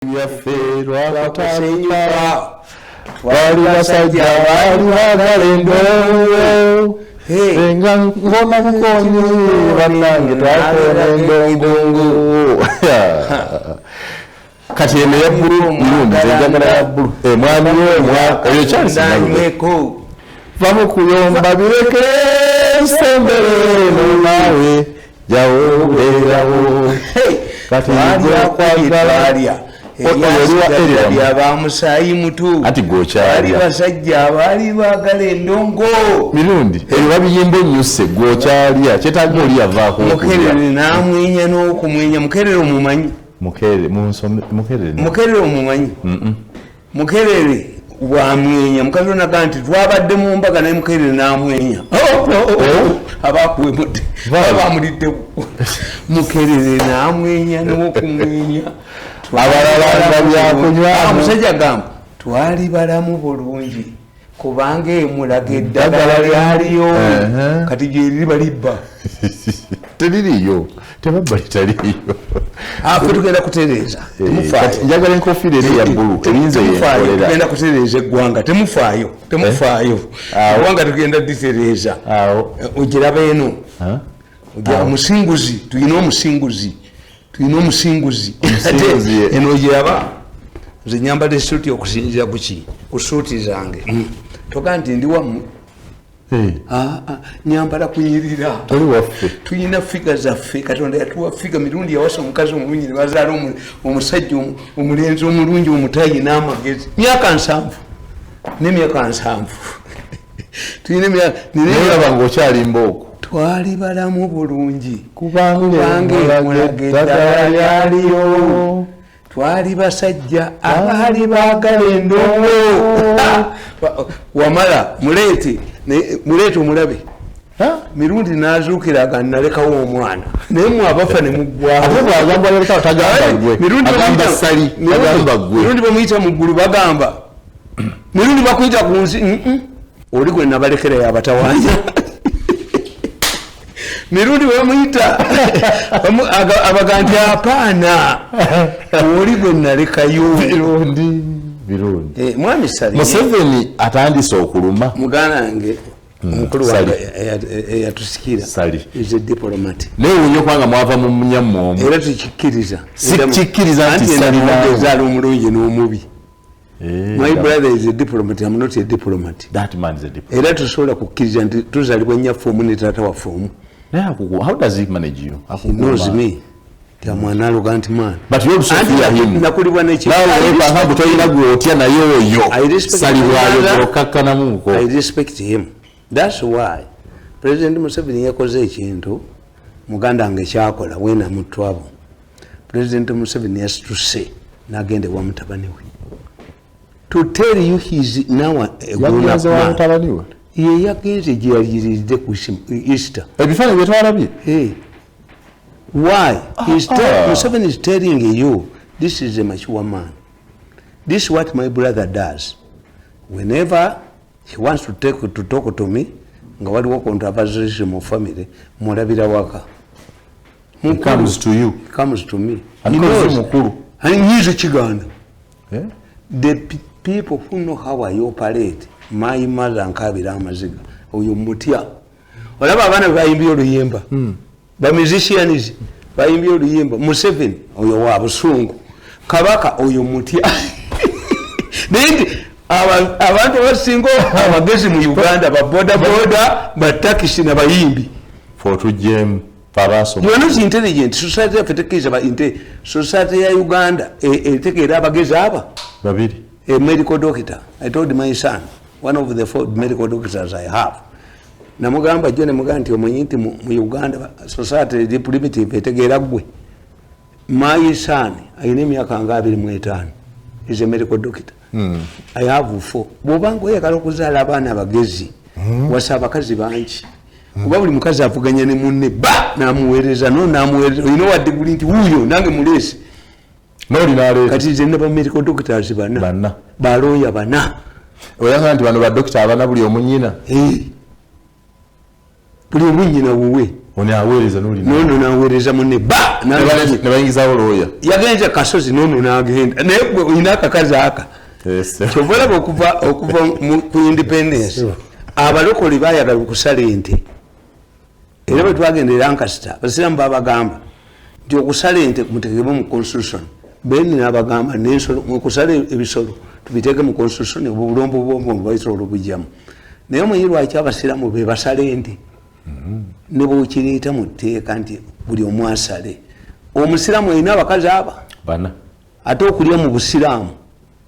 Yaffe lwakutasenyuka twali basajja baali baagala endongo nga ngoma bukonyi bannange twakola endongo kati eno ya bbulu Mirundi enjagala ya bbulu mwami eyo kyansimeko vamu kuyomba bireke nsembere naawe jawo beerawo kati njakwagala bamusayi mutu ati gokyali basajja abaali baagala endongo Mirundi ebyo babiyimba ennyuse gokyalya kyetaaga oli yavaako mukerere n'amwenya n'okumwenya mukerere omumanyi mukerere omumanyi mukerere bwamwenya mukazi onaga nti twabadde mu mbaga naye mukerere n'amwenya abakuwemudde bamulidde mukerere n'amwenya n'okumwenya amusajja gamba twali balamu bulungi kubanga emulaga eddagala lyaliyo kati gyeririba libba teririyo tebabba litaliyo afe tugenda kutereeza njagala enkofiira eri ya bbulu erinze yenkolera tugenda kutereeza eggwanga temufaayo eggwanga tugenda ditereeza ogiraba eno omusinguzi tulina omusinguzi eno gyaba nze nyambala essuuti okusinziira kuki ku ssuuti zange toga nti ndi wamu nyambala kunyirira tulina figa zaffe katonda yatuwa figa Mirundi yawasa omukazi omulungi ne bazaala omusajja omulenzi omulungi omutayi n'amagezi myaka 7 n'emyaka 7 tulina myaka ng'okyali mboko twali balamu bulungi kubanga emulaga eddagala lyaliyo twali basajja abaali baagala endongo wamala muleete omulabe Mirundi n'azuukiraga nalekawo omwana naye mwabafa ne muggwamirundi bamuyita mu ggulu bagamba Mirundi bakuyita ku nsi oli gwe nabalekerayo abatawanja Mirundi bamuyita abaga nti apaana oli gwe nalekayo Mirundi mwami Sali Museveni atandise okuluma muganda wange omukulu wange eyatusikira is a diplomat naye unyo kwanga mwava mu munyammo era tukikkiriza nti Sali omulungi n'omubi my brother is a diplomat. I'm not a diplomat. That man is a diplomat. Era tusobola kukkiriza nti tuzalibwa nnyaffe omu ne taata waffe omu. How does he manage you? He knows me. Man. But you also fear him. I respect him. That's why President Museveni yakoze ekintu muganda wange kyakola wena mutwabo. President Museveni has to say nagende wa mutabani we. To tell you he's now a grown-up man. He yagenze gyaliridde ku Easter. Ebifana byetwalabye. Why? Museveni is telling you, this is a mature man. This is what my brother does. Whenever he wants to talk to me, nga waliwo controversy mu family, mulabira waka. He comes to you. He comes to me. He knows. And he's a Chiganda. The people who know how I operate, my mother and Kabira Maziga, oyo mutya. Olaba abana bayimbi oluyimba. Ba musicians bayimbi oluyimba. Museveni oyo wa busungu. Kabaka oyo mutya. Nindi abantu basingo abagezi mu Uganda ba boda ba taxi na bayimbi. For to jam paraso. You are not intelligent. Society afetekiza ba society ya Uganda etekera abagezi aba. Babiri. A medical doctor. I told my son, one of the 4 medical doctors I have. Namugamba John Muganti omanyinti mu Uganda society the primitive etegera gwe. My son, ayine myaka nga 25. Is a medical doctor. I have 4. Bobango yakala okuzaala abaana abagezi. Wasa abakazi bangi. Kuba buli mukazi avuganya ne munne ba namuweereza namuweereza. You know what the bulindi huyo nange mulesi. Kati nze ba medical doctors bana baloya bana oyanga nti bano ba doctor abana buli omunyina buli omunyina wuwe Oni aweereza nuli. Nono naweereza munne ba ne bayingizawo looya. Yagenze kasozi nono n'agenda. Naye gwe olina akakazi aka. Yes. Kyobalaba okuva ku independence. Abalokole baayagala okusala ente. Era bwe twagendera Ankasita abasiraamu babagamba nti okusala ente muteekemu mu constitution. Beni n'abagamba n'ensolo okusala ebisolo tubiteeke mu constitution obulombo bwombo bwayisobola obujjamu. Naye omanyi lwaki abasiraamu be basala ente? Ne bw'okiriita mu tteeka nti buli omu asale. Omusiraamu alina abakazi aba bana ate okulya mu busiraamu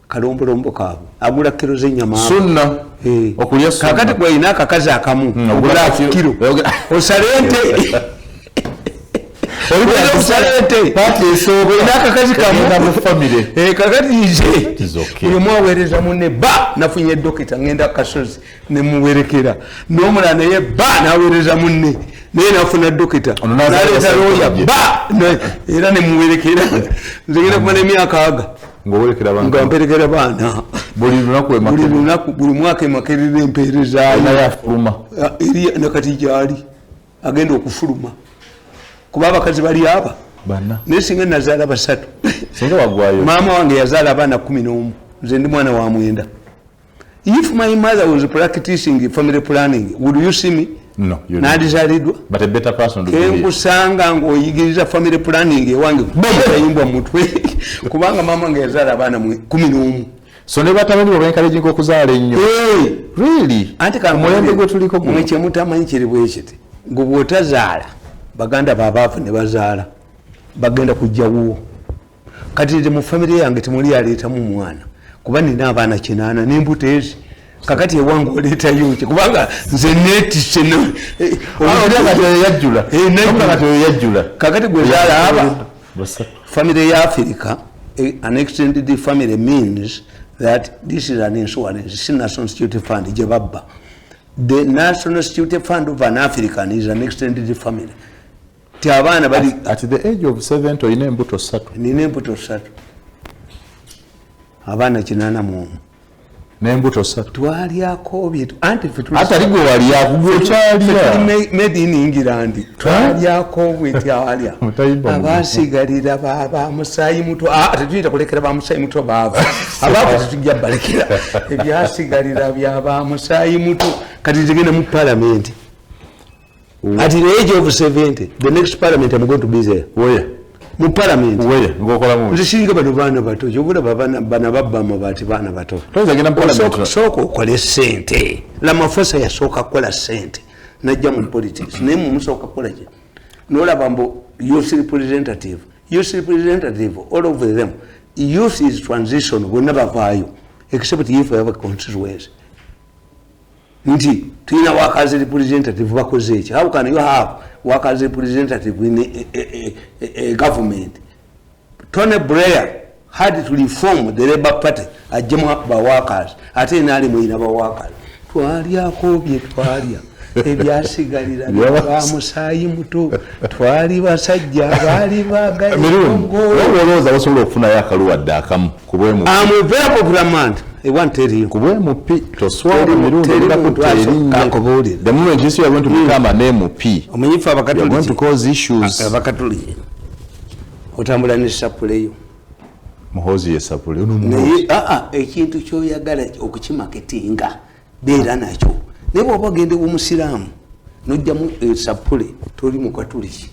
kalombolombo kaabwe agula kiro z'ennyama sunna okulya sunna kakati gwalina akakazi akamu ogula kiro osale ente akakazi kamu kakati nze buli mwaweereza munne ba nafunye dokita ngenda kasozi nemuwerekera n'omulala naye ba naweereza munne naye nafuna dokita naleeta looya ba era nemuwerekera nze ngenda kumala emyaka aga nga mperekera baana buli mwaka emakerera empeerezaayo eri nakati gyali agenda okufuluma kuba abakazi bali aba naye singa nazaala basatu maama wange yazaala abaana 11 nze ndi mwana wa 9. If my mother was practicing family planning, would you see me? No, you don't. But a better person to be. Kusanga ngo yigiza family planning ewange bomba yimbwa mutwe kubanga mama ngezaala abaana 11. So ne batabani babenkalejinga ko kuzaala ennyo. Really? Anti ka mulembe gwe tuliko mwe kyemutamanyi kiri bwekiti. Ngo bwotazaala baganda babaafu ne bazaala bagenda kujjawo. Kati nze mu family yange temuli aleetamu mwana kuba nina abaana 8 n'embuto ezi kakati ewange oleetayo ki kubanga nze neetisse yajjula kakati gwe zaala aba family ya Africa. An extended family means that this is an insurance, it's National Security Fund gye babba. The National Security Fund of an African is an extended family. Tiabana bali at the age of 7 oyina embuto 3. Nina embuto 3. Abaana 8 n'embuto 3 twalyako byetu anti ataligo walyako gwokyalya made in England twalyako bwetyalya abasigalira baba musayi muto tetuyita kulekera ba musayi muto baba ababo tetujja balekera ebyasigalira byaba musayi muto kati tegenda mu parliament. At the age of 70, the next parliament I'm going to be there. Where? Mu parliament. Where? Ngokola mu. Nzishinga bano bato. Yobula bana babba mabati bana bato. Toza genda parliament. Soko kole sente. La mafosa ya soka kola sente. Najja mu politics. Nemu musoka kola je. Nola bambo youth representative. Youth representative, all of them. Youth is transition. We never value. Except if we have a constituency. Nti tuina workers representative bakoze eki. How can you have workers representative in a government? Tony Blair had to reform the Labour Party ajema ba workers ate nali mwina ba workers twalyako bye twalya ebyasigalira ba musayi muto twali basajja bali bagali ngoloza basobola okufuna yakaluwadde akamu kubwemu I'm very popular man. I want to tell you. Kubwemu pi toswala Mirundi ndakubulira. The moment you are going to become a name P. Omanyifu abakatoliki. You are going to cause issues. Abakatoliki. Otambula ne sapuleyo. Muhoozi yesapule ono Muhoozi. Ekintu kyoyagala okukimaketinga beera nakyo. Ne bw'oba ogende omusiraamu n'ojjamu sapule toli mu katoliki.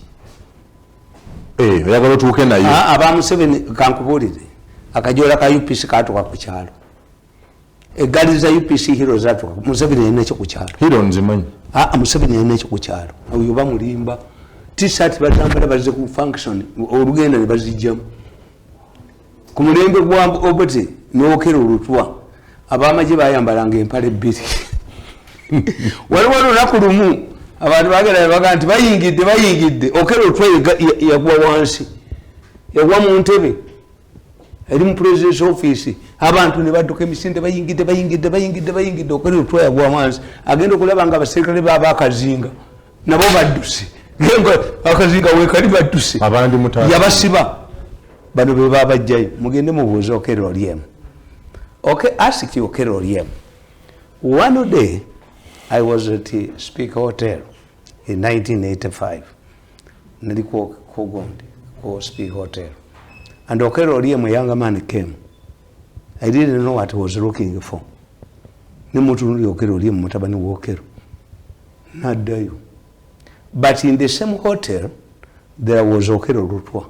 Oyagala otuuke nayo. Aba Museveni kankubulire. Akajoola ka UPC katuka ku kyalo. Egali za UPC hero zatuka. Museveni yalina ekyo ku kyalo. Hero nzimanyi. Museveni yalina ekyo ku kyalo. Oyo bamulimba. T-shirt batambala bazze ku function olugenda ne bazijjamu. Ku mulembe gwa Obote n'okera olutwa. Abamagye bayambalanga empale 2. Waliwo olunaku lumu abantu bagenda baga nti bayingidde okera olutwa yagwa wansi. Yagwa mu ntebe. Eri mu president's office abantu ne badduka emisinde bayingidde okera olutwa yagwa wansi. Agenda okulaba nga abaserikale baba akazinga nabo badduse. Ngengo akazinga wekali badduse. Abandi mutatu. Yabasiba. Bano be babajjayo mugende mubuuze okera olyemu. Okay, ask you okera olyemu. One day I was at the Speaker Hotel in 1985 nali Kogondi or Speak Hotel, and Okero Oliem, a younger man, came. I didn't know what I was looking for. Nimutuni Okero Oliem Mutabani Wokero. Not do you. But in the same hotel, there was Okero Rutwa.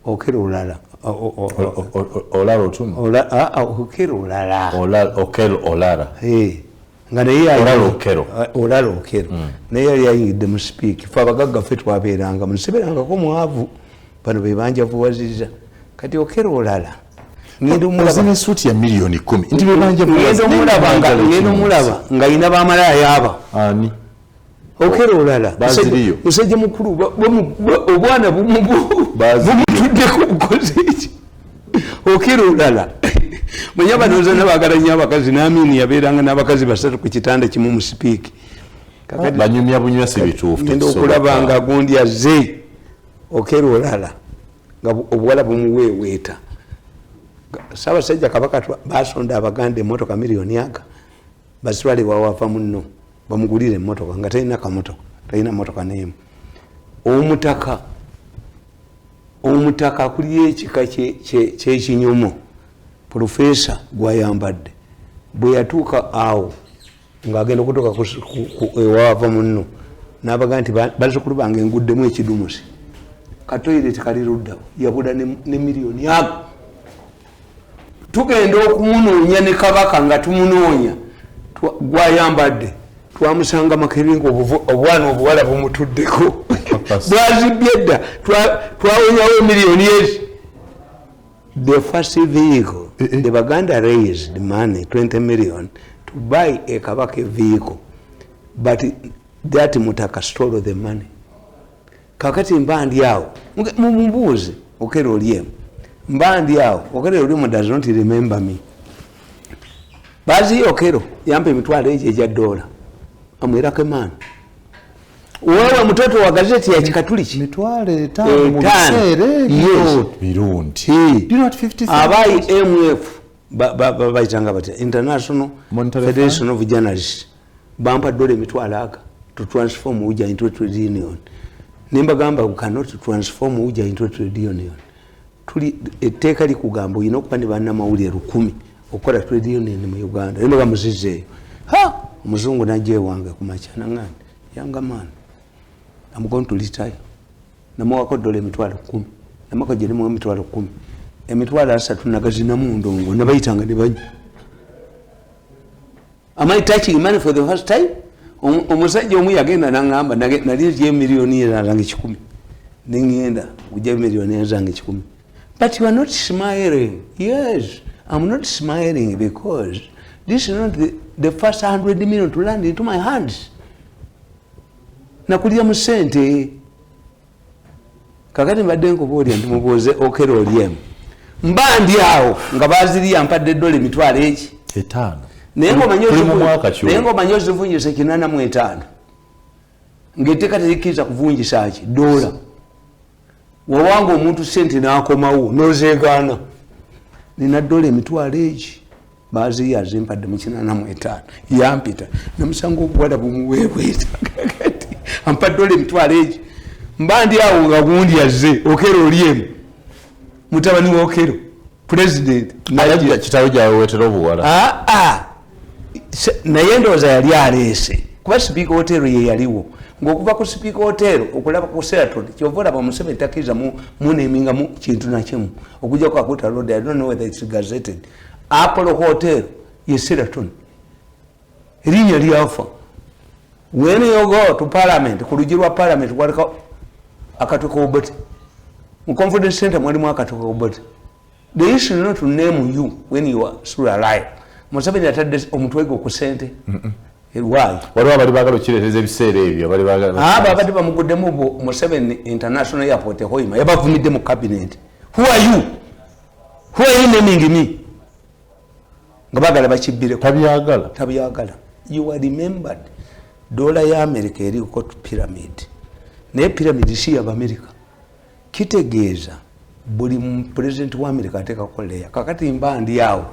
Okero Lala. Olaro Tum. Okero Lala. Okero Olara. Hey. Olaro Okero. Naye yayi them speak. Fabagaga fit waberanga museberanga ko mwavu. Bano bebanja vuwaziza. Kati Okero Lala. Ngendo mulaba suit ya milioni 10. Ndi bebanja vuwaziza. Ngendo mulaba nga ina bamala yaba. Ani. Okero Lala. Baziliyo. Musajja mukuru obwana bumutudde ku bukozi. Okero Lala. Manyaba noza nabagala nnyo abakazi n'amini yabeeranga n'abakazi basatu ku kitanda kimu mu sipiiki. Banyumya bunywa si bituufu. Ngenda okulaba nga gundi azze Okero Lala nga obuwala bumuweeweeta. Ssaabasajja Kabaka baasonda Abaganda emmotoka miliyoni aga basitwale wawava munno bamugulire emmotoka nga talina kamotoka, talina mmotoka n'emu. Omutaka akuliyo ekika ky'ekinyomo Profesa gwayambadde bwe yatuuka awo ng'agenda okutuuka ewava munno n'abaga nti bazzukulu bange nguddemu ekidumusi katoyireti kali luddawo yabula ne miliyoni ago. Tugenda okumunoonya ne Kabaka nga tumunoonya gwayambadde twamusanga Makerere obwana obuwala bumutuddeko bwazibbye dda twawonyawo miliyoni ezi. The first vehicle, the Baganda raised money, 20 million, to buy a Kabaka vehicle. But that Mutaka stole the money. Kakati mbandi yao, mumbuzi, Okero Oliem. Mbandi yao, Okero Oliem does not remember me. Bazi Okero, yampe mitwale eja $1. Amwirake man. Wewe mtoto wa gazeti ya Chikatuliki mitwale 5 mu bisere Mirundi. Do you know what 50 abai MF baitanga bati International Federation of Journalists bampa dole mitwala aka to transform uja into a trade union. Nimba gamba we cannot transform uja into a trade union. Tuli etteka likugamba yino kupande banna mawuli 10 okola trade union mu Uganda. Nimba gamuzize. Muzungu naje wange kumachana ngani. Younger man. I'm going to retire. Namwako dole emitwalo 10. Namwako jerimu emitwalo 10. Emitwalo 3 nagazina mu ndongo nabayitanga ne banyi. Am I touching money for the first time? Omusajja omu yagenda nangamba nali je miliyoni ezange 10. Ningenda uje miliyoni ezange 10. But you are not smiling. Yes, I'm not smiling because this is not the first 100 million to land into my hands. Nakulia musente kakati mbadde nkubulya ndi mubuuze Okero Oliem mbandi awo nga baziri ampadde $5 5 nengo manyozi vunjise 85 ngeteka tekiza kuvunjisa ki $1 wawangu omuntu sente nakomawo nozeegana nina $5 baziri azimpadde mu 85 yampita namusango obwala bumuweebweta ampa $5 mbandi awo nga gundi yazze Okero Oliem mutabani wa Okero president najja kitawe jawe wetero obuwala naye ndowooza yali aleese kuba Speaker Hotel ye yaliwo ng'okuva ku Speaker Hotel okulaba ku Sheraton kyova olaba Museveni takkiriza muneemingamu kintu nakimu okujja ku Akuta Road. I don't know whether it's gazetted. Apollo Hotel ye Sheraton erinnya lyafa. When you go to Parliament, kulujirwa Parliament waliko akatuko obote. Mu Confidence Center mwalimu akatuko obote. The issue not to name you when you are still alive. Museveni atadde omutwego ku sente. Why? Waliwo abali baagala okirereza ebiseera ebyo abali baagala. Babadde bamuguddemu Museveni International Airport Hoima yabavumidde mu cabinet. Who are you? Who are you naming me? Nga baagala bakibbire. Tabyagala. You are remembered. Dola ya Amerika eri ku pyramid. Ne pyramid si ya Amerika. Kitegeeza buli president wa Amerika ateka koleya. Kakati mbandi yawo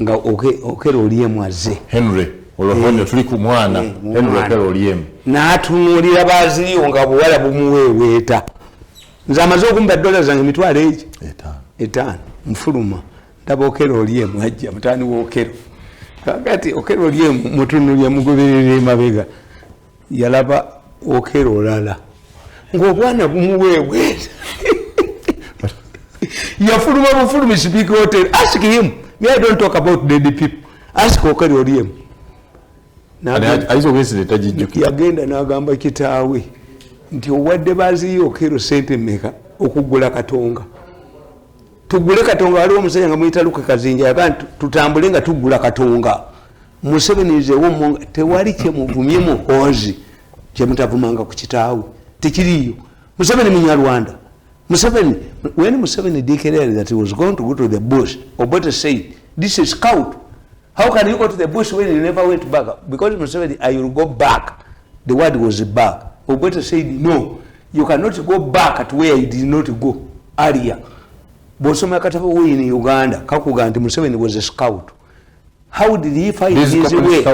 nga Okero Oliem azze. Henry olwo tuli ku mwana Henry Okello Oryem n'atunuulira Baziriyo nga buwala bumuweeweeta nze amaze okumba dola zange emitwalo egi 5 mufuluma ndaba Okello Oryem ajja mutaani w'Okello kakati Okello Oryem mutunuulya mugoberera emabega yalaba Okello olala ng'obwana bumuweeweeta yafuluma bufulumi Speaker Hotel. Ask him. Me, I don't talk about dead people. Ask Okello Oryem. Yagenda n'agamba kitaawe nti owadde Baziriyo Okello sente mmeka okugula Katonga. Tugule Katonga waliwo omusajja nga muyita Luke Kazinja yagamba tutambule nga tugula Katonga. Museveni nzeewo tewali kyemuvumye Muhoozi kyemutavumanga ku kitaawe. Tekiriyo. Museveni Munyarwanda. Museveni, when Museveni declared that he was going to go to the bush, Obote said, this is scout. How can you go to the bush when you never went back? Because Museveni, I will go back. The word was back. Obote said, no, you cannot go back at where you did not go earlier. Bosoma Katafa in Uganda, Kakuganti, Museveni was a scout. How did he find his way?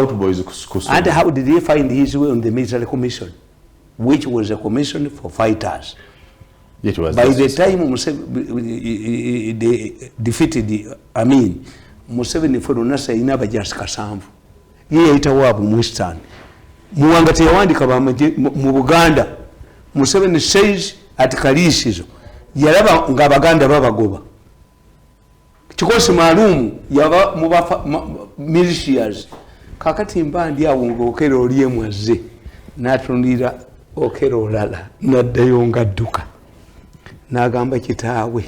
And how did he find his way on the military commission, which was a commission for fighters? By the time they defeated Amin, Museveni for Nasa inaba just Kasambu. Ye itawabu Mustan. Muangati yawandika mu Buganda. Museveni says at Kalisizo. Yalaba ngabaganda babagoba. Kikosi maalumu yaba mubafa militias. Kakati mbandi ya Okello Oryem azze. Natundira Okello olala. Naddayo nga dduka. N'agamba kitaawe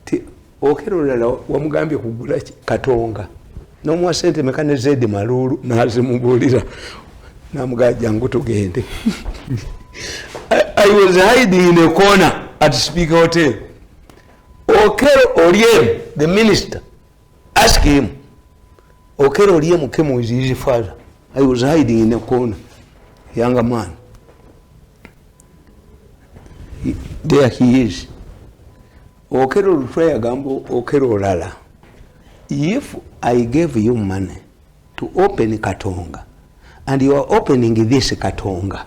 ti Okello olala wamugambye kugula Katonga n'omuwa sente meka ne Zedi Malulu n'azimubuulira n'amugamba jangu tugende. I was hiding in a corner at Speaker Hotel. Okello Oryem, the minister, ask him. Okello Oryem came with his father. I was hiding in a corner. Younger man. There he is. Okello Lutwe agambo Okello olala. If I gave you money to open Katonga and you are opening this Katonga,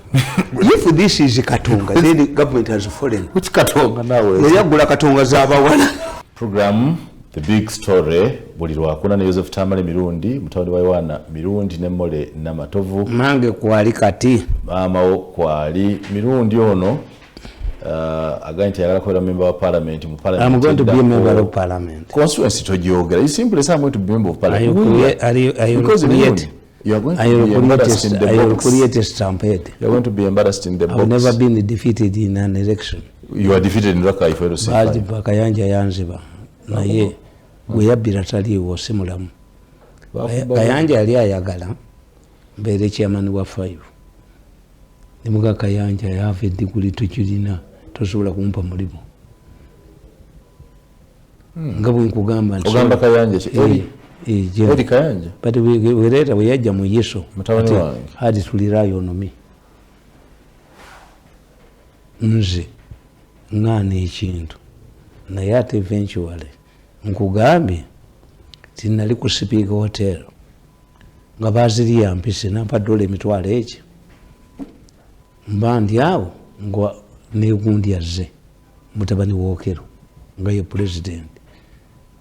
if this is Katonga, then the government has fallen. Which Katonga now? Yagula Katonga zabawana. Program The Big Story bulirwa kuna ne Joseph Tamale Mirundi mutawali wa Iwana Mirundi ne Mole na Matovu mange kwali kati mama kwali Mirundi ono againti yagala ko member of parliament mu parliament. I'm going to be a member of parliament. Constituency to Georgia. You simply say I'm going to be a member of parliament. You are going to create a stampede. You are going to be embarrassed in the box. I've never been defeated in an election. You are defeated in Raka if you don't say. Kayanja yanziba. Na ye gweyabira taliwo simulamu. Kayanja yali ayagala mbere chairman wa 5. Nimuga Kayanja yave diguli tukirina tosobola kumpa mulimu. Ngabo nkugamba nti ogamba Kayanja eri Kayanja but we later we yajja mu Yesu mutawani wange hadi tulirayo nomi nze ngane ekintu naye ate eventually nkugambye tinali ku Speaker Hotel nga Baziriyo ampise nampadde emitwalo eki mbandi awo ngo negundi azze mutabani wa Okello nga ye president.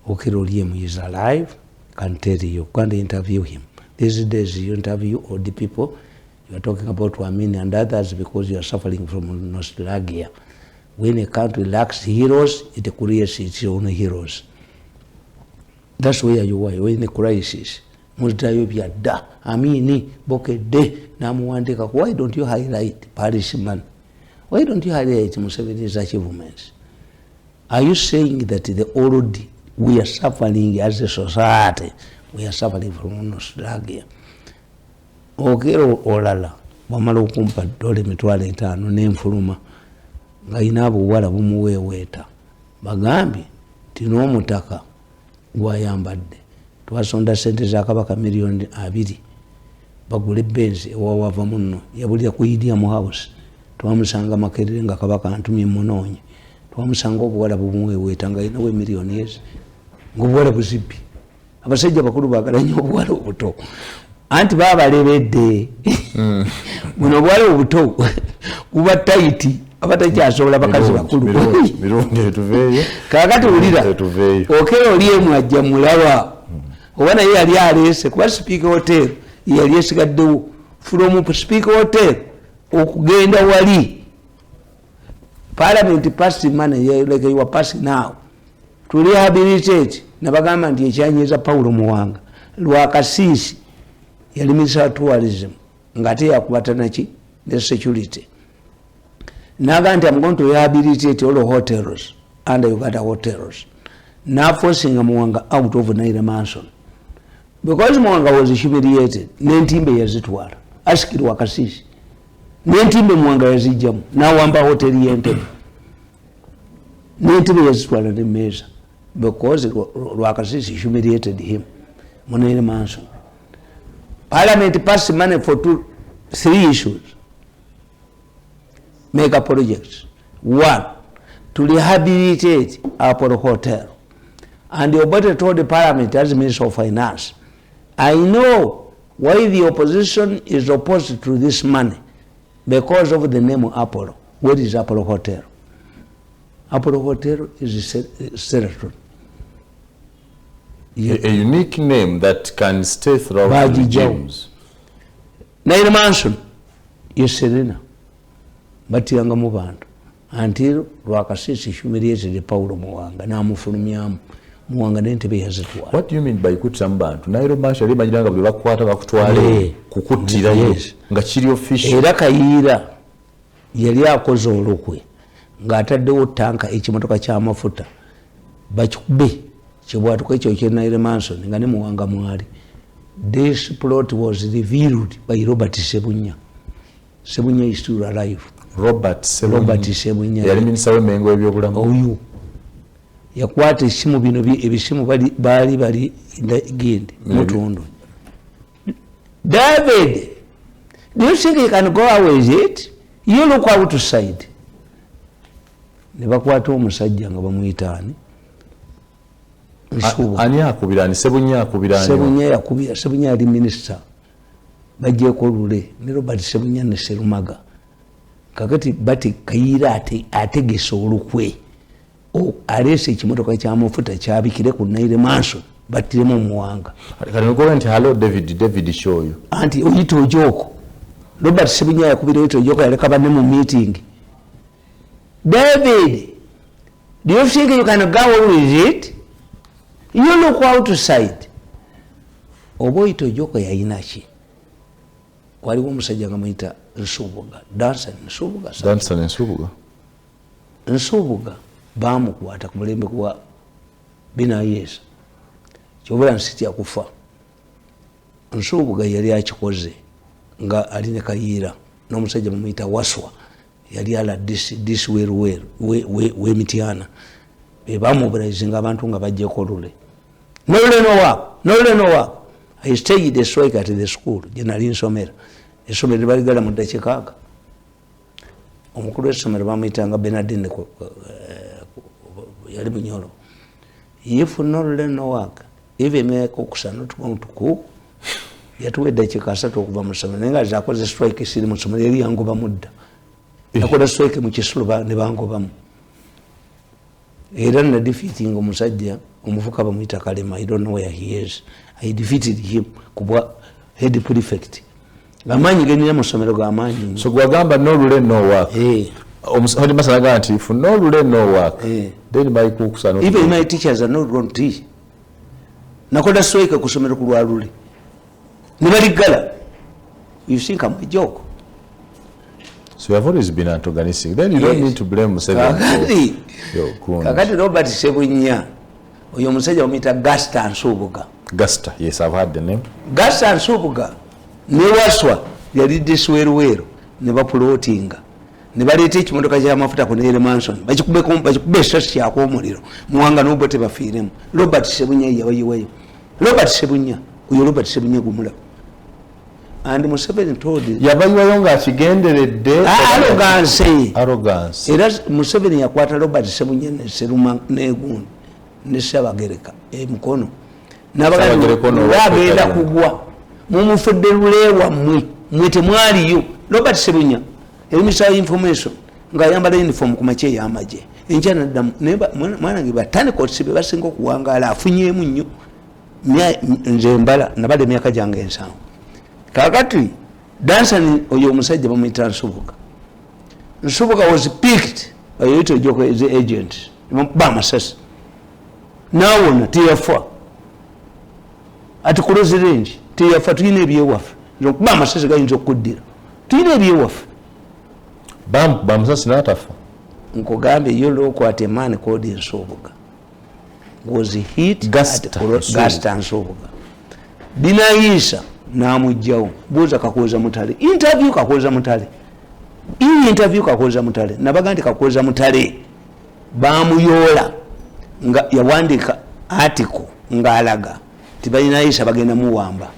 Okello Oryem is alive, can tell you, can't interview him. These days you interview all the people, you are talking about Wamini and others because you are suffering from nostalgia. When a country lacks heroes, it creates its own heroes. That's where you are, you're in a crisis. Muzdayo da, Amini, Bokede, Namuandeka. Why don't you highlight Parishman? Why don't you highlight Museveni's achievements? Are you saying that the old we are suffering as a society, we are suffering from nostalgia? Okello olala, wamala okumpa emitwalo 5 n'enfuluma nga ina abuwala bumuweeweeta bagambi tino omutaka gwayambadde twasonda sente za Kabaka $2,000,000 bagule Benz ewawava muno yabulira kuyidya Muhoozi twamusanga Makerere nga Kabaka antumye munoonye twamusanga obuwala bumuweeweeta nga ina $1,000,000 ng'obuwala buzibbi abasajja bakulu baagala nnyo obuwala obuto anti babalebedde buno bwali obuto buba taiti abatakyasobola bakazi bakulu kakati wulira okera oli emu ajja mulaba oba naye yali aleese kuba Speaker Hotel yali esigaddewo from Speaker Hotel okugenda wali Parliament passed money like you are passing now to rehabilitate nabagamba nti ekyanyiza Paulo Muwanga lwakasiisi yali minister of tourism ngate yakubatana ki the security naga nti I'm going to rehabilitate all the hotels under Uganda hotels now forcing Muwanga out of Naira Mansion because Muwanga was humiliated nentimbe yazitwala askiri wakasisi nentimbe Muwanga yazijjamu nawamba hoteli yente nentimbe yazitwala ne meza because Rwakasisi humiliated him Naira Mansion. Parliament passed money for 3 issues mega projects. One, to rehabilitate Apollo Hotel. And the Obote told the Parliament as Minister of Finance, I know why the opposition is opposed to this money because of the name Apollo. What is Apollo Hotel? Apollo Hotel is a Sheraton. A unique name that can stay throughout the regimes. Naira Mansion is Serena. But yanga mubantu until Rwakasisi humiliated Paulo Muwanga namufulumyamu Muwanga n'entebe yazitwala. What do you mean by kutta mbantu? Naira Mansion limanyiranga bwe bakwata bakutwale kukuttirayo nga kiri official. Era Kayiira yali akoze olukwe ng'ataddewo tanka ekimotoka ky'amafuta bakikube kibwatuka ekyo kye Naira Mansion nga ne Muwanga mwali. This plot was revealed by Robert Sebunya. Sebunya is still alive. Robert Sebunya yali minisita w'emmengo ebyobulamu. Oyo yakwata essimu bino ebisimu bali Gindi Mutundu. David, do you think you can go away with it? You look outside. Ne bakwata omusajja nga bamuyitaani. Ani akubirani? Sebunya akubirani. Sebunya yali minisita. Bajjeko Lule ne Robert Sebunya ne Serumaga. Kakati bati Kayiira ategese olukwe aleese ekimotoka ky'amafuta kyabikire ku Naira Mansion battiremu Muwanga. Kati ngoba nti hello David show you. Anti oyita ojoko Robert Sebunya yakubira oyita ojoko yaleka banne mu meeting. David, do you think you can go with it? You look outside. Oba oyita ojoko yayina ki? Waliwo omusajja nga muyita Nsubuga, Dansan Nsubuga bamukwata ku mulembe gwa Binayesa kyobula nsitya kufa. Nsubuga yali akikoze nga ali ne Kayiira n'omusajja mumuyita Waswa yali ala this w'Emityana bamubulayizinga abantu nga bajjeko Lule. No work. I staged a strike at the school jenali nsomera esomero baligala mu dakiika 6. Omukulu w'essomero bamuyitanga Benadine yali Bunyolo. If no learn no work, even me okusa not going to cook, yatuwe dakiika 3 okuva mu ssomero naye nga zakoze strike esiri mu ssomero yali yangoba mudda. Yakola strike mu Kisulo ne bangobamu. Era na defeating omusajja omuvuka bamuyita Kalema. I don't know where he is. I defeated him kubwa head prefect. Gamanyi genina mu ssomero gamanyi. So gwagamba no Lule no work. Omusajja masalaga nti if no Lule no work. Then by kukusa no. Even my teachers are not going to teach. Nakola strike ku ssomero ku lwa Lule. Ne baligala. You think I'm a joke? So you have always been antagonistic. Then you don't need to blame Museveni. Kakati Robert Sebunya oyo musajja omuyita Gasta Nsubuga. Gasta, yes, I've heard the name. Gasta Nsubuga ne Waswa yali disweruweru ne bapulootinga ne baleeta ekimotoka ky'amafuta ku Naira Mansion bakikube esasi kyako omuliro Muwanga n'Obote bafiiremu. Robert Sebunya yabayiwayo. Robert Sebunya gumula. And Museveni told yabayiwayo ng'akigenderedde arrogance. Era Museveni yakwata Robert Sebunya ne Seruma n'Egundi ne Ssabagereka emukono n'abagenda kugwa mumufudde lulewa mwe temwaliyo. Robert Sebunya eri Minister of Information ng'ayambala uniform ku makye y'amagye enkya naddamu mwanange batandika osibe basinga okuwangaala afunyeemu nnyo nze mbala nabadde emyaka gyange 7 kakati Dansani oyo omusajja bamuyita Nsubuga was picked by Yoito Joko as the agent bamasasi nawona tiyafa ati kulozi range tiyafa tuyina ebyewaffe nzokuba amasasi gayinza okuddira tuyina ebyewaffe bamusasi n'atafa nkugambye yo lookwata emaani kodi Nsubuga was hit Gasta Nsubuga binayisa namujjawo buuza Kakoza Mutale interview Kakoza Mutale nabaga nti Kakoza Mutale bamuyoola nga yawandika article ng'alaga tibalinaayisa bagenda muwamba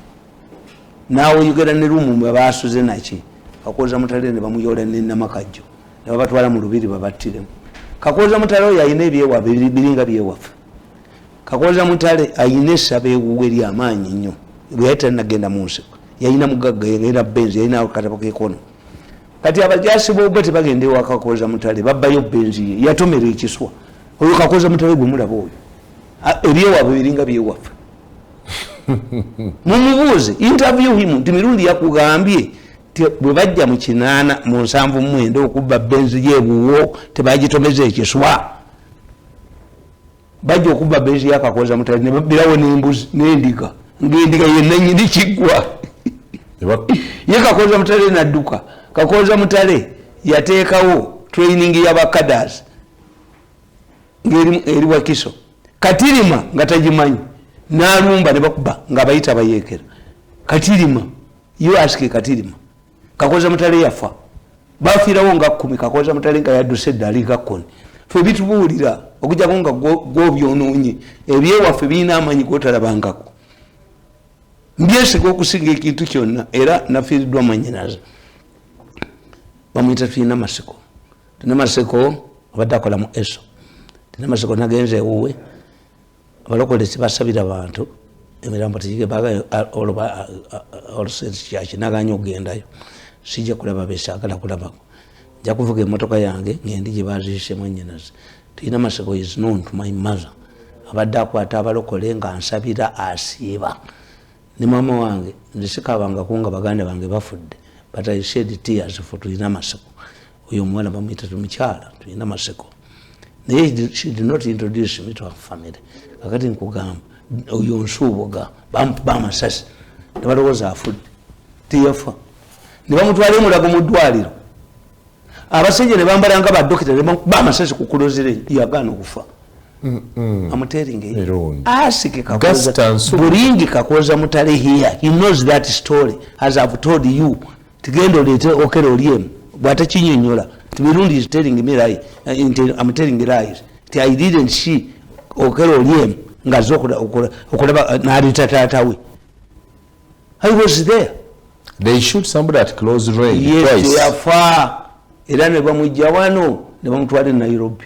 naawe yogera ne lumu babasuze naki Kakoza Mutale ne bamuyoola ne Namakajjo ne babatwala mu lubiri babattiremu. Kakoza Mutale oyo ayina ebyewa biringa byewaffe. Kakoza Mutale ayina essaba ewuwe ery'amaanyi nnyo bweyayita nagenda mu nsiko yayina mugagga yagenda benzi yayina akatabo k'ekono kati abajaasi b'obwe tebagenda ewa Kakoza Mutale babbayo benzi ye yatomera ekiswa oyo Kakoza Mutale gwe mulaba oyo ebyewabwe biringa byewaffe. Mumubuuze interview him nti Mirundi yakugambye bwe bajja mu 8 mu 7 okubba benzi yebuwo tebagitomeza ekiswa bajja okubba benzi ya Kakoza Mutale ne babbirawo n'embuzi n'endiga ng'endiga yenna nnyini kiggwa ye Kakoza Mutale nadduka. Kakoza Mutale yateekawo training y'abakadas ng'eri Wakiso Katirima nga tagimanyi n'alumba ne bakuba nga bayita bayeekera Katirima yo asike Katirima Kakoza Mutale yafa bafiirawo nga 10 Kakoza Mutale nga yadduse eddali ga kkoni ffe bitubuulira okujjako nga gw'obyonoonye ebyewaffe birina amanyi g'otalabangako mbyesiga okusinga ekintu kyonna era nafiiriddwa mannyinaze bamuyita tulina Masiko abadde akola mu eso tulina Masiko nagenze ewuwe abalokole tebasabira bantu emirambo tegigebaga olusente kyaki naganya okugendayo sijja kulaba besaagala kulabako nja kuvuga emmotoka yange ngendi gye baziise mwannyinaze tulina Masiko is known to my mother abadde akwata abalokole nga nsabira asiiba ne mama wange nzisikabangako nga baganda bange bafudde but I shed tears for tulina Masiko oyo omwana bamuyita tumukyala tulina Masiko naye she did not introduce me to her family kakati nkugamba oyo Nsubuga bamukuba amasasi ne balowooza afudde tiyafa ne bamutwala emulago mu ddwaliro abasajja ne bambalanga badokita ne bamukuba amasasi ku kulozire yagaana okufa. I'm telling you. Asike Kakoza Buringi Kakoza Mutale here. He knows that story as I've told you. Tigendo lete okero liem. Bwata chinyonyola. Mirundi is telling me lie. I'm telling lies. I didn't see okero liem ngazokula okulaba nalitatatawe. I was there. They shoot somebody at close range. Yes, twice. They are far. Era ne bamujja wano ne bamutwala Nairobi.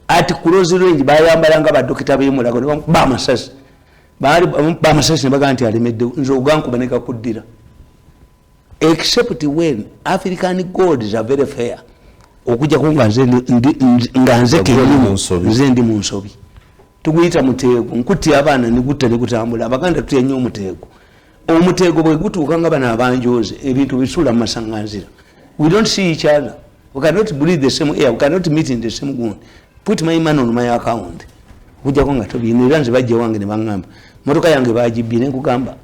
Ati close range bayambalanga badokita b'emulago ne bamukuba amasasi bamukuba amasasi ne baga nti alemedde nze ogankubaneka kuddira except when African gods are very fair okujja kunga nze kenyumu nze ndi mu nsobi tuguyita muteego nkutti abaana nigutta ne gutambula abaganda tutya nnyo omuteego bwe gutuuka nga bana abanjooze ebintu bisula mu masaŋŋanzira. We don't see each other, we cannot breathe the same air, we cannot meet in the same ground. Put my man on my account. Kujja konga tobiyinira nze bajja wange ne baŋŋamba motoka yange bagibbye ne nkugamba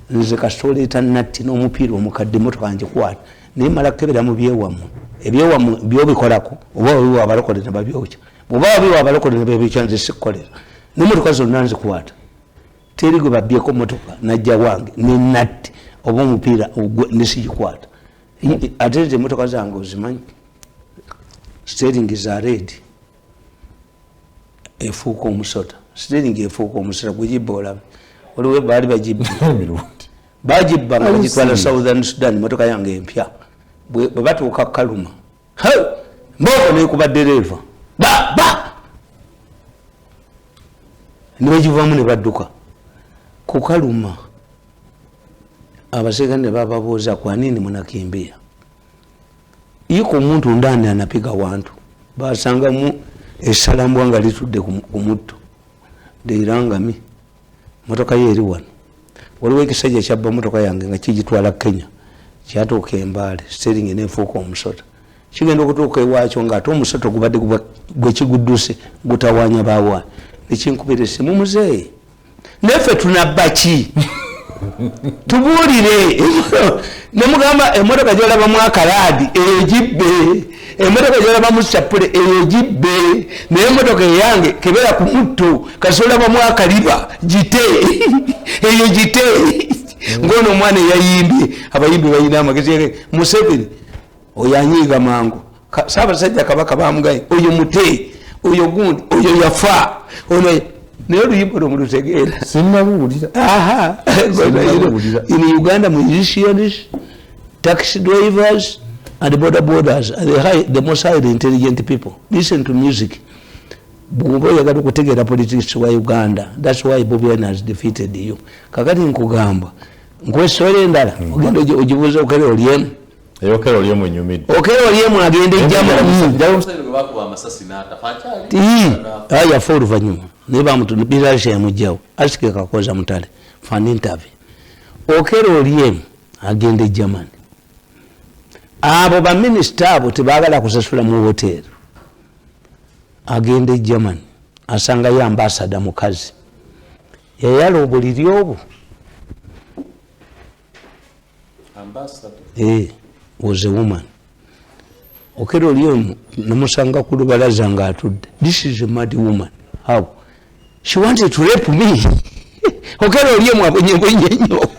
nze kasitoola etannatti n'omupiira omukadde motoka wange kwata naye mala kukebera mu ebyewammwe byobikolako oba wabiwa abalokole ne babyokya bw'oba wabiwa abalokole ne babyokya nze sikukolera n'emmotoka zonna nzikwata teri gwe babbyeko motoka najja wange ne natti oba omupiira ne sigikwata ate nze emmotoka zange ozimanyi steering za red efuuka omusota steering efuuka omusota gwegibba olabe oliwe baali bagibba nga bagitwala Southern Sudan motoka yange empya bwe batuuka Kaluma mboko nekuba dereva ne bagivaamu ne badduka ku Kaluma abasekane bababuuza kwa nini mnakimbia. Yuko muntu ndani anapiga wantu basanga mu esalambwa nga litudde ku mutto deirangami motoka ye eri wano waliwo ekisajja kyabba motoka yange nga kigitwala Kenya kyatuuka Embaale steering nefuuka omusota kigenda okutuuka ewaakyo ng'ate omusota gubadde gwe kigudduse gutawaanya bawa nekinkubira essimu muzeeyi neffe tunabba ki tubuulire nemugamba emotoka gyolabamu akalaadi eyo gibbe emotoka gyolabamu sapule eyo gibbe naye emotoka eyange kebera ku mutto kasolabamu akaliba gite eyo gite ngono omwana eyayimbye abayimbi balina amagezi Museveni oyo anyiiga mangu Ssaabasajja Kabaka bamugaye oyo mute oyo gundi oyo yafa ono naye oluyimba lwomulutegeera sinnabuwulira. In Uganda, musicians, taxi drivers and boarders are the most highly intelligent people. Listen to music. Bw'oba oyagala okutegeera politics wa Uganda, that's why Bobi Wine has defeated you. Kakati nkugamba nkwesoola endala ogenda ogibuuza okere olyemu eyokero olyemu enyumidde okere olyemu agenda ejjamu yafa oluvannyuma naye bamutubirasha yamugjawo asike kakoza mutale fan interview okere olyemu agenda ejjamani abo baminisita abo tebagala kusasula mu hoteri agenda ejjamani asangayo ambasada mukazi yayala obuliri obwo was a woman. Okero liyo namusanga ku lubalaza nga atudde. This is a mad woman. How? She wanted to rape me. Okero liyo mwabonye nnyo.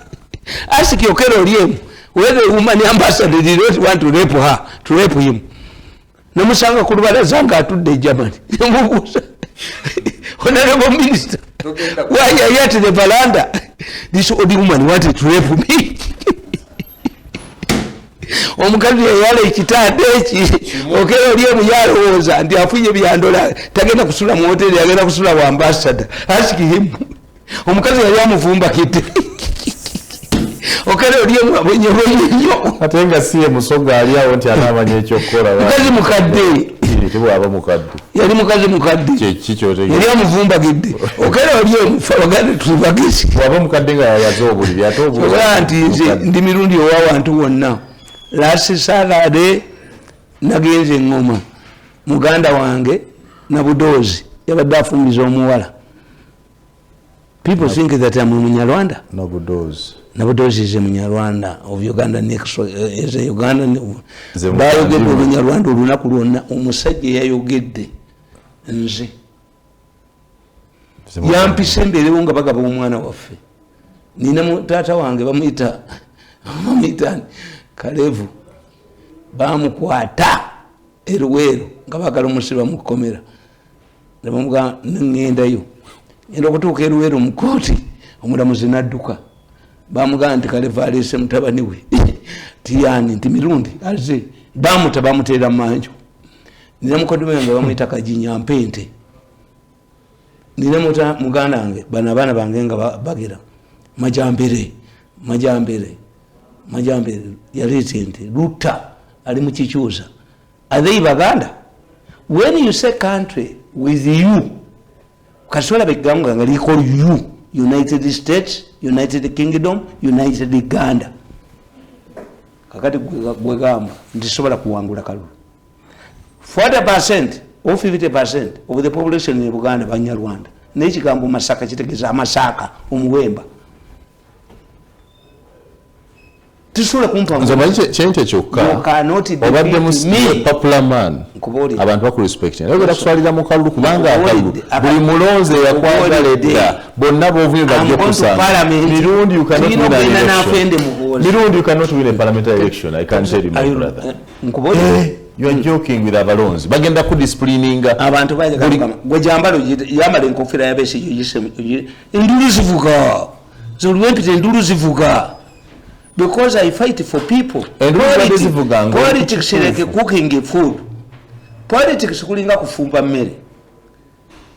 Ask Okero liyo whether the woman ambassador did not want to rape her, to rape him. Namusanga ku lubalaza nga atudde Germany. Honorable Minister, why are you at the veranda? This old woman wanted to rape me. Omukazi yayala ekitanda eki okero liyo yalowooza nti afunye byandola tagenda kusula mu hoteri yagenda kusula wa ambassador ask him omukazi yali amuvumba kite okero liyo abonye nnyo ate nga siye musoga ali awo nti anamanya ekyokukola mukazi mukadde tibwaba mukadde yali mukazi mukadde kikyote yali amuvumba gidde okero liyo mufalogane tubagisi waba mukadde nga yayaza obuliri ate obuliri nti nze ndi mirundi owawantu wonna. Last Saturday nagenze ngoma muganda wange na Budozi yabadde afumiza omuwala. People think that I'm Munyarwanda. No Budozi. Na Budozi is a Munyarwanda of Uganda next is a Ugandan. Bayogedde Munyarwanda olunaku lwonna omusajja yayogedde nze. Yampise embeerewo nga bagaba omwana waffe. Nina taata wange bamuyita Kalevu bamukwata eruweru nga bagala omusiba mu kkomera nebamuga ngendayo ngenda okutuuka eruweru mu kooti omulamuzi nadduka bamugaa nti Kalevu aleese mutabani we tiyani nti Mirundi aze bamuta bamuteera manju nina mukoddomi wange bamuyita Kajinya Mpente nina muganda wange bano abaana bange nga bagira Majambere yalete nti Ruta ali mu kikyusa. Are they Baganda? When you say country with you, kasola beganga nga liko you, United States, United Kingdom, United Uganda. Kakati gwegamba ndisobola kuwangula kalulu. 40% or 50% of the population in Uganda Banyarwanda. Nekigambo Masaka kitegeza Masaka omuwemba. kyente kyokka obadde popular man abantu bakurespect naye ogenda kuswalira mu kalulu kubanga akalulu buli mulonze yakwagala edda bonna bovumye bajja kusanga Mirundi you cannot win a parliamentary election. I can't tell you my brother. You are joking with abalonzi bagenda ku disciplininga abantu gwe jambalo yambala enkofira yabese endulu zivuga zolwempite endulu zivuga. Because I fight for people. Politics like cooking food. Politics kulinga kufumba mmere.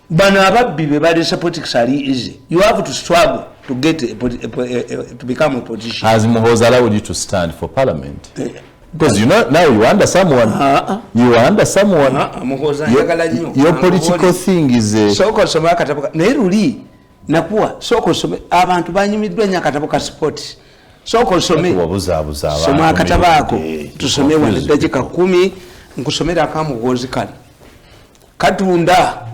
Bana babbi be bali politics are easy. You have to struggle to get to become a politician. Has Muhoozi allowed you to stand for parliament? Because you know now you are under someone. You are under someone. Your political thing is soko soma katabuka neruli nakuwa soko some abantu banyumidwa nya katabuka sport soko some wabuza soma katabako tusome wanda dakika 10 nkusomera akamuhoozi kali katunda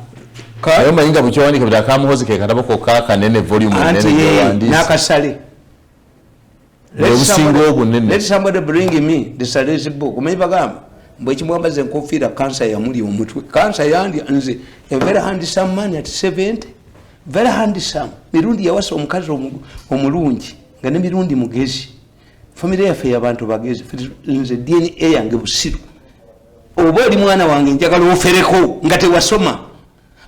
kayo mayinga bukyawandika bidakamuhoozi ke katabako ka nene volume nene yawandisa nakasale. Let somebody bring me the Salesi book. Umebagamba mwechi mwambaze nkofira cancer ya muli omutwe. Cancer yandi anze a very handsome man at 70. Very handsome. Mirundi yawasa omukazi omulungi nga ne Mirundi mugezi. Family yafe y'abantu bagezi. Nze DNA yange busiru. Oba oli mwana wange njagala ofereko nga tewasoma.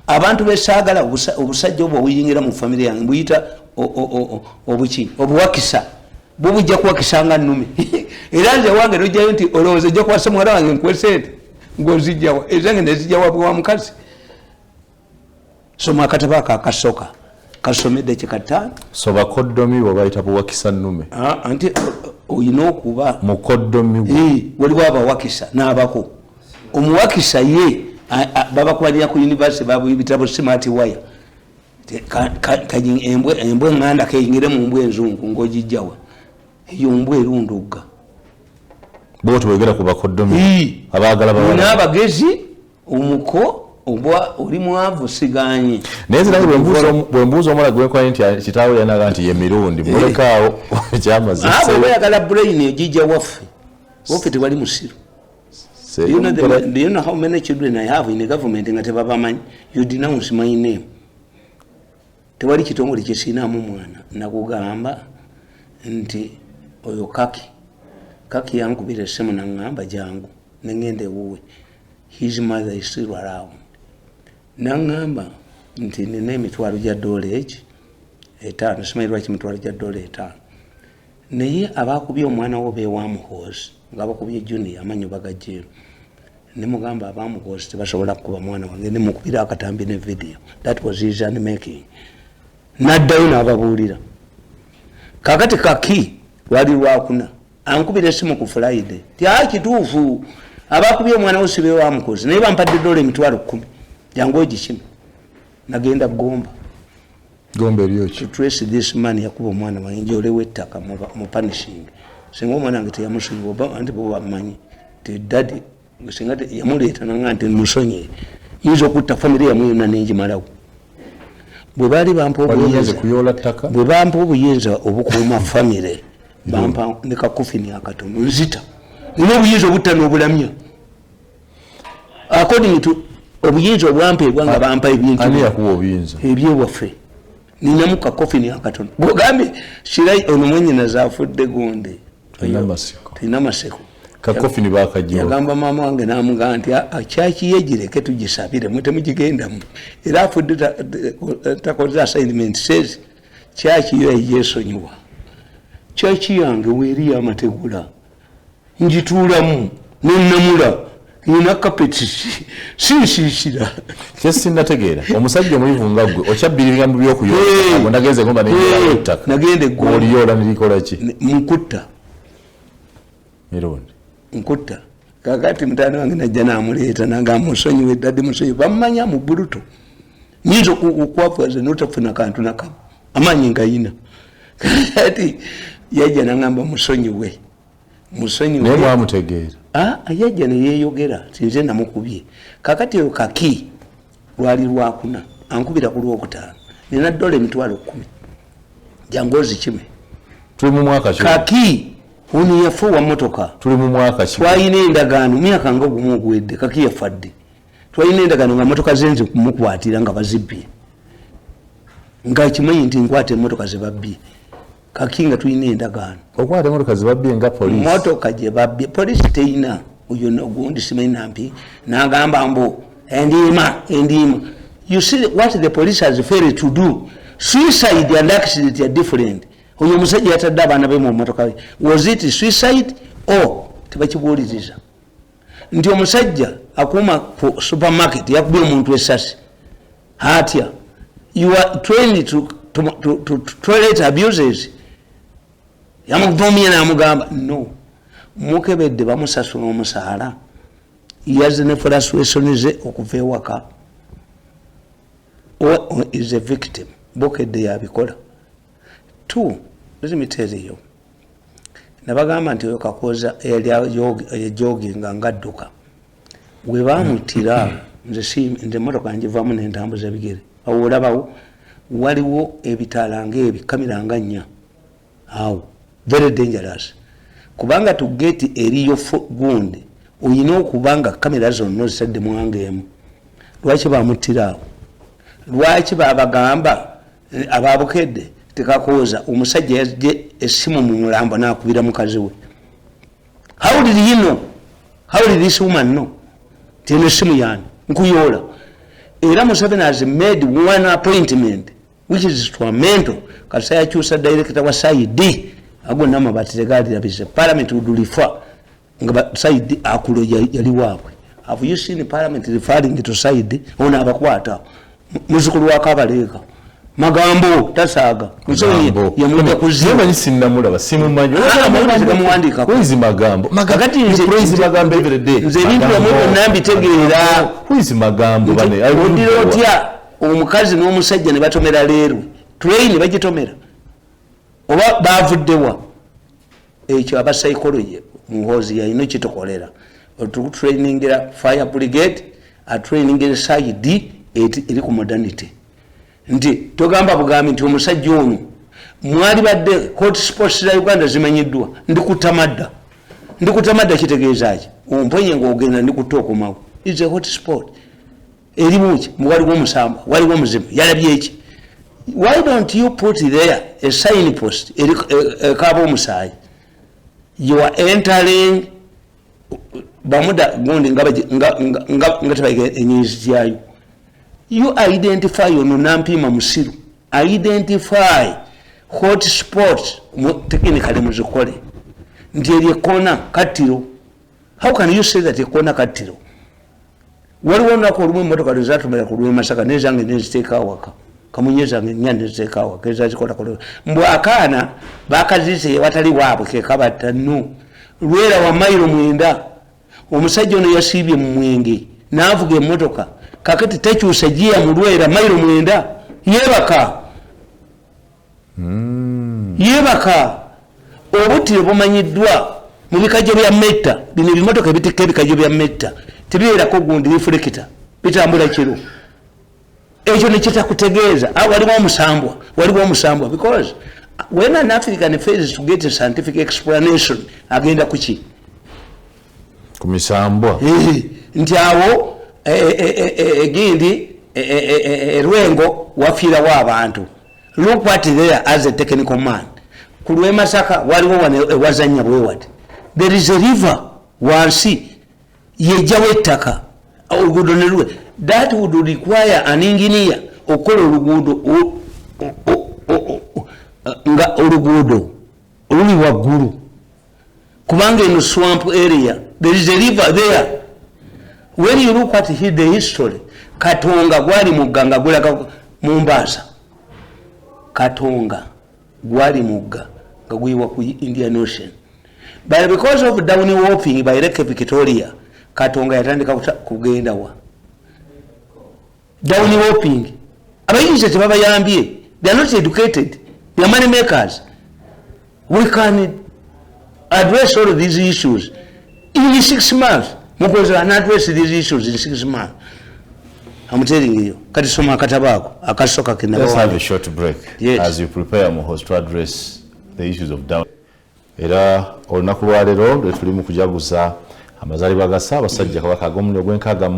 Abantu besagala obusajja obwo buyingira mu family yange buyita obuki obuwakisa. Bubu jakuwa kisanga nnume era nze wange nojjayo nti olowooza jja kuwasa muwala wange nkwesente ng'ozijjawa ezange nezijjawa bwa mukazi. Soma akatabo ako akasooka kasomedde kikataano. So bakoddomi bwe bayita buwakisa nnume anti oyina okuba mukoddomi gwe waliwo abawakisa n'abako. Omuwakisa ye babakubalira ku yunivasite babitabo smart wire embwe nganda keyingire mu mbwe enzungu ng'ogijjawa eyo mbwe erundugga boto wegera ku bakoddomi abagala baba n'abagezi omuko obwa oli mwavu siganye neze nange bwembuuza omala gwekwa nti kitaawe yanaga nti ye Mirundi mulekaawo kyamazise bayagala brain ejijja waffe tewali musiru. Do you know how many children I have in the government nga tebabamanyi? You denounce my name. Tewali kitongole kyesinamu mwana nakugamba nti oyo kaki yankubira essimu nangamba jangu nengende wuwe. His mother is still around. Nangamba nti nina emitwalo gya dola egi etaano simanyi lwaki emitwalo gya dola etaano naye abakubye omwana wo bewa Muhoozi nga bakubye junior amanyi bagajjeero ne mugamba abamuhoozi tebasobola kukuba mwana wange ne mukubira akatambi ne video. That was his making. Naddayo n'ababuulira kakati kaki lwali lwakuna ankubira essimu ku Friday kituufu abakubye omwana wo sibe wa Muhoozi naye bampadde dola emitwalo 10 jangu ogikime nagenda Gomba ebyoki to trace this man yakuba omwana wange njolewo ettaka mu punishing singa omwana wange teyamusonyiwa anti bo bamanyi ti daddy singa yamuleeta nanga nti musonyi yinza okutta family yamwe yonna nenjimalawo bwe baali bampa obuyinza obukuuma family bampa ne kakofini akatono nzita nina obuyinza obutta n'obulamya according to obuyinza obwampeebwa nga bampa ebintu ebyewaffe ninamu kakofini akatono bwogambye Shirai ono mwenyina zaafudde gonde tulina maseko kakofini bakajjiwa yagamba maama wange n'amugamba nti kyaki yegireke tugisabire mutemugigendamu era afudde takoze assignment says kyaki yo yesonyiwa kyaki yange weeri y'amategula njituulamu nennamula nina kapeti sinsiisira kyesinategeera omusajja omuyivu nga ggwe okyabbira ebigambo by'okuyola nagenze ngomba nettaka nagende oliyola nilikola ki nkutta Mirundi nkutta kakati mutane wange najja namuleeta nagamba musonyiwe dadde musonyiwe bamumanya mu buluto nyinza okwafuaze notafuna kantu nakamu amanyi ngayina kati yajja nagamba musonyiwe naye mwamutegeera yajja neyeyogera sinze namukubye kakati eyo kaki lwali lwakuna ankubira ku lwokutaano nina dola emitwalo 10 jangu ozikime tuli mu mwaka kaki ono yafuuwa motoka tuli mu mwaka twalina endagaano myaka nga gumu ogwedde kaki yafadde twalina endagaano nga motoka zenze kumukwatira nga bazibbye nga kimanyi nti nkwata emotoka zebabbye kaki nga tulina endagaano okwata emotoka zebabbye nga poliisi motoka gye babbye poliisi teyina oyo ogundi simanyi nampi n'agamba mbu endiima you see what the police has failed to do. Suicide and accident are different. Oyo omusajja yatadde abaana be mu motoka was it suicide or tebakibuuliriza nti omusajja akuuma ku supermarket yakubye omuntu essasi atya you are trained to toilet abuses yamuvumye namugamba no mukebedde bamusasula omusaala yazze ne frustration ze okuva ewaka or is a victim bokedde yabikola. Two, let me tell you, nabagamba nti oyo Kakooza eyali joginga ngadduka we bamutira nze motoka njivaamu n'entambuza ebigere awo olabawo waliwo ebitaala ng'ebi kamera nga nnya awo very dangerous kubanga to get eriyo gundi oyina okubanga kamera zonna ozitadde mwangeemu. Lwaki bamutira awo? Lwaki babagamba ababukedde tekakooza omusajja yazze essimu mu mulambo n'akubira mukazi we? How did he know? How did this woman know? Tino essimu yani nkuyoola. Era Museveni has made one appointment which is instrumental. Kasa yakyusa director wa Saidi agonna amabati tegalirabise parliament udulifa nga Saidi akulo yali waabwe. Have you seen parliament referring to Saidi? Ona abakwata muzukulu wa Kabaleeka magambo tasaaga Museveni yamuja kuzima nsinamula basimu manyo muwandika kwizi magambo kakati nze kwizi magambo every day nze bintu bamwe nambi tegeera kwizi magambo bane odirotya omukazi n'omusajja ne batomera leero train bagitomera oba bavuddewa ekyo aba psychology Muhoozi yalina kitukolera otutrainingira fire brigade atrainingira side eri ku modernity nti togamba bugambi nti omusajja ono mwali badde hot spots za Uganda zimanyiddwa ndikutamada kitegeeza ki omponye ng'ogenda ndikutokomawo is a hot spot eri buki waliwo omusamba waliwo omuzimu yalabye eki. Why don't you put there a sign post ekaba omusaayi? You are entering bamuda gundi nga tebayiga ennyinzi yayo. You identify ono nampima musiru. Identify hot spots technically muzikole. Nti eri ekona Katiro. How can you say that ekona Katiro? Waliwo nako olumu emmotoka lwezatumira ku lw'e Masaka nezange neziteeka awaka. Kamunye zange nnya neziteeka awaka ezazikola ku mbw akaana bakazise yewatali waabwe kekabatta no. Lwera wa mayiro 9 omusajja ono yasiibye mu mwenge n'avuga emmotoka kakati tekyusa jiya mu Lwera mayiro 9 yebaka obutire bumanyiddwa mu bikajjo bya metta bino ebimotoka ebitika ebikajjo bya metta tebibeerako gundi reflector bitambula kiro ekyo nekitakutegeeza waliwo omusambwa because when an African fails to get a scientific explanation agenda kuki kumisambwa nti awo egindi Rwengo wafiirawo abantu. Look what there as a technical man. Ku lw'e Masaka waliwo ewazanya bwewati. There is a river wansi yejjawo ettaka oluguudo ne lwe. That would require an engineer okola oluguudo nga oluguudo oluli waggulu kubanga eno swamp area. There is a river there. When you look at the history, Katonga gwali mugga nga gulaga Mombasa. Katonga gwali mugga nga guyiwa ku Indian Ocean. But because of down warping by Lake Victoria, Katonga yatandika kugenda wa. Down warping. Abayinza tebabayambye. They are not educated. They are money makers. We can address all of these issues in 6 months. Muhoozi can address these issues in 6 months. I'm telling you. Let's have a short break. Yes. As you prepare Muhoozi to address the issues of down. Era olunaku lwa leero lwe tuli mu kujaguza amazaalibwa ga Ssaabasajja Kabaka ag'omulundi ogw'enkaaga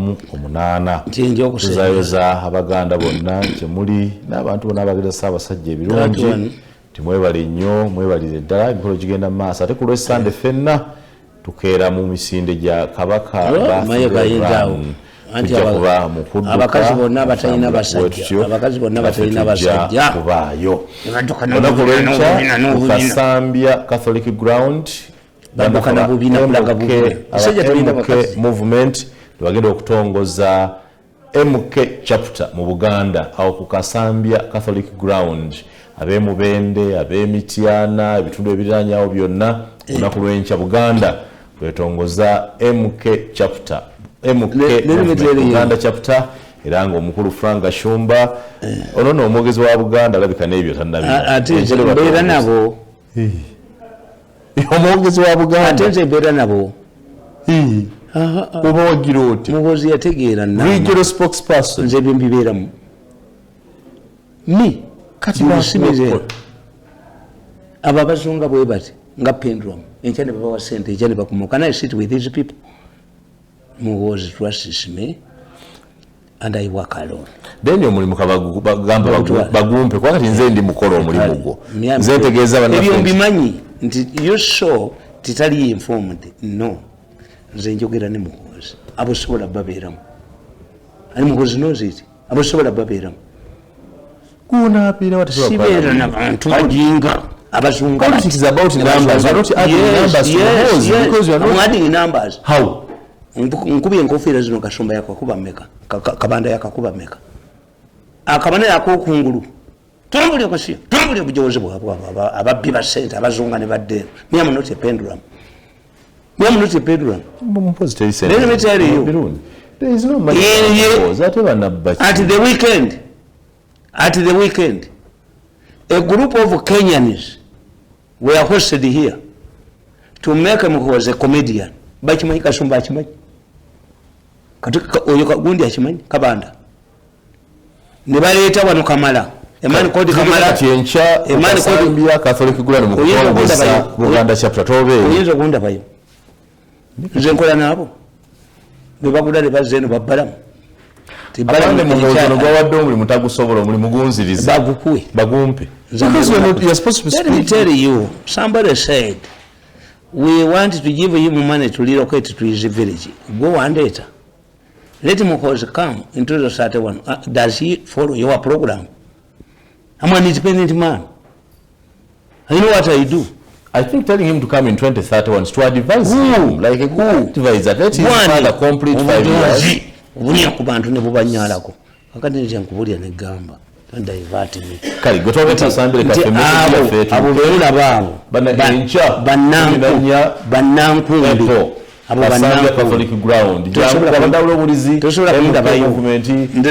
tuzayoza Abaganda bonna gye muli n'abantu bonna abagenda Ssaabasajja ebirungi timwebale nnyo mwebalire ddala emikolo gigenda mu maaso ate ku lw'Essande ffenna tukeera mu misinde gya Kabaka tujja kuba mu kudduka abakazi bonna batalina basajja kubaayo olunaku lw'enkya ku Kasambya Catholic Ground MK movement bagenda okutongoza MK chapter mu Buganda awo ku Kasambya Catholic Ground ab'Emubende ab'Emityana ebitundu ebiranyawo byonna lunaku lw'enkya Buganda kwetongoza MK chapter Buganda chapter era ng'omukulu Frank Gashumba ono nno omwogezi wa Buganda alabika n'ebyo tannabina ate mbeera nabo omwogezi wa Buganda ate mbeera nabo oba wagira oti Muhoozi yategeera regional spokesperson nze bye mbibeeramu kati abo abazunga bwe bati nga pendulum enkya ne babawa ssente enkya ne bakuma. Can I sit with these people? Muhoozi trusts me and I work alone. Then omulimu kabagamba bagumpe kwa kati nze ndi mukola omulimu gwo nze ntegeeza bana ebyo mbimanyi nti you saw titali informed. No, nze njogera ne Muhoozi abo sobola babeeramu ani Muhoozi knows it abo sobola babeeramu kunaapira sibeera n'abantu bajinga abazunga. Politics is about numbers. You're not adding numbers to Muhoozi because you're not adding numbers. How? Nkubi enkofiira zino Kasumba yakakuba mmeka kabanda yakakuba mmeka akabana yakokungulu tambuli okasiya tambuli obujozi bwabwe ababbi ba ssente abazunga ne badde. Me am not a pendulum. Let me tell you, there is no money at the weekend a group of Kenyans were hosted here to make him who was a comedian. Bachimanyi Kasumba achimanyi katika oyo kagundi achimanyi kabanda ne baleeta wano Kamala emani kodi Kamala chencha emani kodi ya Catholic Ground mu Buganda chapter tobe oyinza kunda bayo nze nkola nabo ne bagudde bazeno babbalamu tibale mu ngono gwawadde omuli mutagusobola omuli mugunziriza bagukuwe bagumpe you're supposed to speak. Let me tell you, somebody said we want to give him money to relocate to his village. Go and later. Let Muhoozi come into the 31. Does he follow your program? I'm an independent man. I know what I do. I think telling him to come in 2031 is to advise him like a good advisor. Let his father complete 5 years. Ubunia kubantu ne bubanyalako. Akati nje nkubulya ne gamba. Don't divert me. Kali gotobe tasambire ka femesi ya fetu. Abo beula babo. Banankumbi. Abo banankumbi Catholic Ground. Abanda ulobulizi. Tosobola kunda bayo.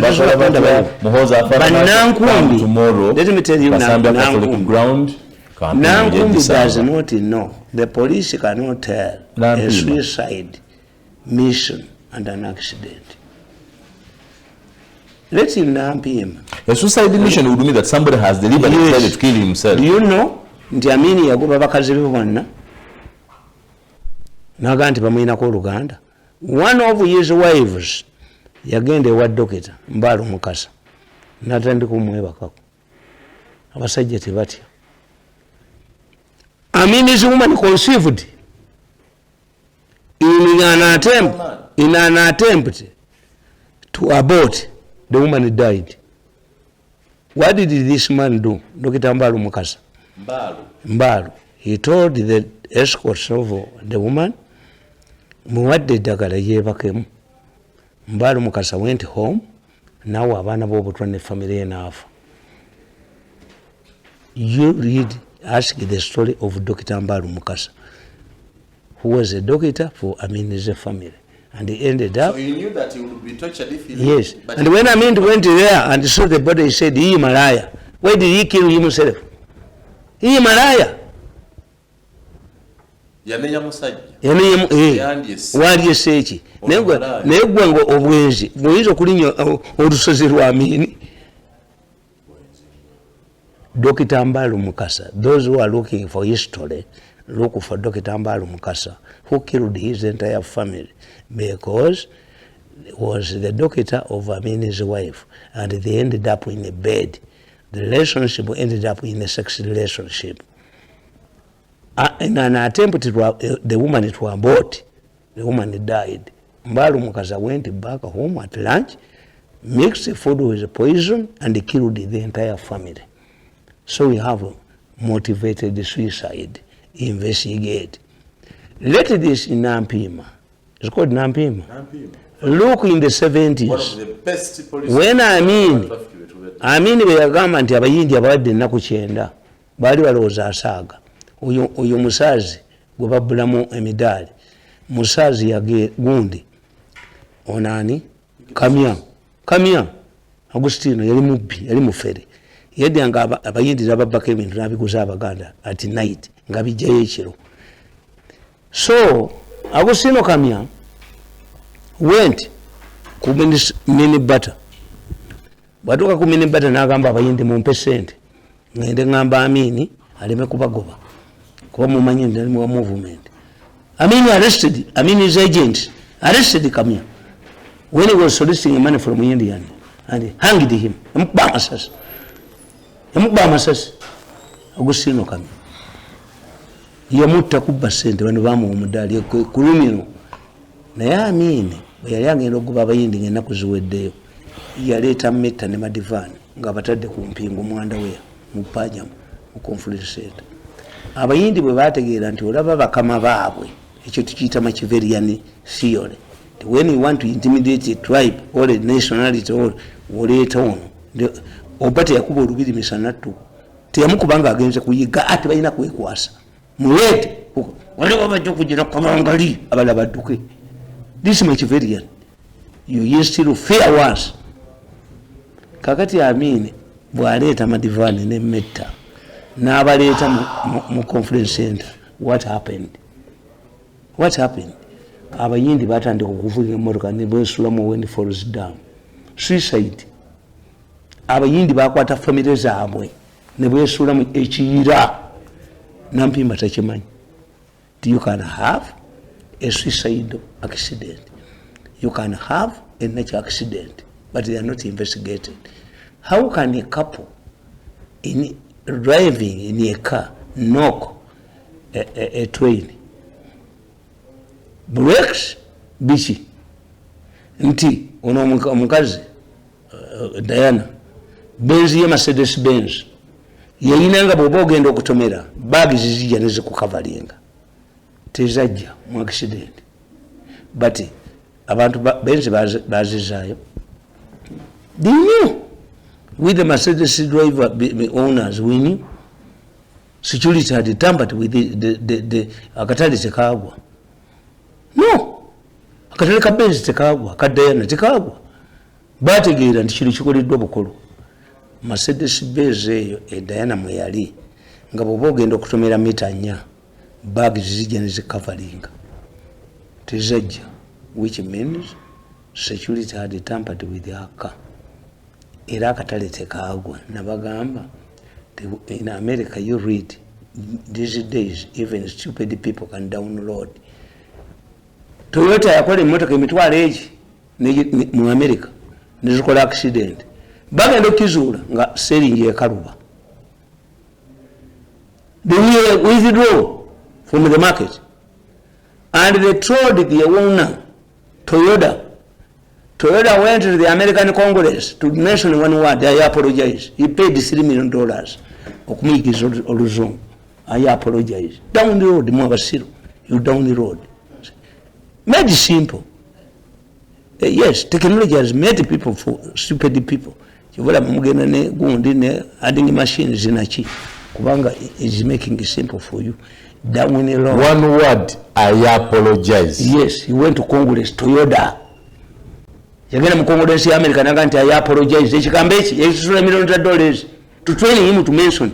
Tosobola kunda bayo. Muhoozi afana. Banankumbi. Tomorrow. Let me tell you Catholic Ground. Nankumbi does not know. The police cannot tell a suicide mission and an accident. Let him nampima. A suicide mission would mean that somebody has deliberately to kill himself. Do you know? Nti amini yagoba bakazi be bonna. Naga nti bamuyina ko Uganda. One of his wives yagenda ewa dokita Mbalo Mukasa. Natandika kumwebakako. Abasajja tebatya. Amini's woman conceived in an attempt to abort. The woman died. What did this man do? Dr. Mbalo Mukasa. Mbalo. He told the escorts of the woman, Muwadde Dagala yebakemu. Mbalo Mukasa went home. Now abana bobutwa ne family enough. You read, ask the story of Dr. Mbalo Mukasa, who was a doctor for Amini's family. And he ended up. So he knew that he would be tortured if he yes. And when Amin went there and saw the body, he said, he Malaya. Why did he kill himself? He Malaya. Wandye seeki negwa ngo obwenzi buyinza okulinya olusozi lwa Amini. Dr. Mbalo Mukasa, those who are looking for history, look for Dr. Mbalo Mukasa, who killed his entire family because he was the doctor of Amini's wife, and they ended up in a bed. The relationship ended up in a sex relationship. In an attempt to the woman to abort, the woman died. Mbalo Mukasa went back home at lunch, mixed food with poison, and killed the entire family. So we have motivated suicide. Investigate. Let this in Nampima. It's called Nampima. Look in the 70s. When Amin bwe yagamba nti abayindi abawadde ennaku 9 baali balowooza asaaga. Oyo musaazi gwe babbulamu emidaali. Musaazi yage gundi. Onani? Kamya. Agustino yali mubbi, yali mufere. Yaddanga abayindi babbako ebintu n'abiguza Abaganda at night nga bijjayo ekiro. So Agustino Kamya went ku mini butter. Bwatuuka ku mini butter n'agamba abayindi mumpe ssente ngende ngamba Amini aleme kubagoba kuba mumanyi ndi mu movement. Amini arrested, Amini's agent arrested Kamya when he was soliciting money from Indian and hanged him. Yamubamasasi Agustino Kamya yamutta kubba ssente bano bamuwa omudaali kulumino naye Amini bwe yali agenda okuba abayindi ng'ennaku ziweddeyo yaleeta metta ne madivaani ng'abatadde ku mpingo mwanda we mu Pajamu mu Conference Center. Abayindi bwe baategeera nti olaba bakama baabwe ekyo tukiyita Machiavellian theory. When you want to intimidate a tribe or a nationality or oleeta ono oba teyakuba olubiri misanattu teyamukubanga agenze kuyiga ate balina kwekwasa muleete waliwo bajja okugira kabangali abala badduke. This Machiavellian you used to fear once. Kakati Amini bwaleeta madivaani ne metta n'abaleeta mu Conference Center. What happened? Abayindi batandika okuvuga emmotoka ne beesulamu when falls down. Suicide. Abayindi bakwata famire zaabwe ne beesulamu ekiyira nampimba takimanyi. You can have a suicidal accident. You can have a nature accident, but they are not investigated. How can a couple driving in a car knock a train? Brakes bichi nti ono omukazi Diana Benz ye Mercedes Benz yayinanga bw'oba ogenda okutomera baagi zizijja ne zikukavalinga tezajja mu accident but abantu Benz bazizaayo. Do you know with the Mercedes driver owners we knew security had tampered with the akatale tekagwa. No, akatale ka Benz tekagwa, ka Diana tekagwa. Bategeera nti kino kikoleddwa bukolo. Mercedes Benz eyo Diana mwe yali nga bw'oba ogenda okutomera mita 4 baagi zizijja ne zikavalinga tezajja, which means security had tampered with her car. Era akatale tekagwa. Nabagamba in America you read these days even stupid people can download. Toyota yakola emmotoka emitwalo egi mu America nezikola accident bagenda okukizuula nga seringi ekaluba. They will withdraw from the market and they told the owner Toyota went to the American Congress to mention one word. I apologize. He paid $3 million okumuyigiza oluzungu. I apologize. Down the road mwabasiru. You down the road. Made it simple. Yes, technology has made people for stupid people. Chivola mugenda ne gundi ne adding machines zinachi kubanga is making it simple for you. Down the road. One word, I apologize. Yes, he went to Congress, Toyota. Yagenda mu Congress ya America naga nti I apologize. Ekigambo eki ekisula $1 to train him to mention.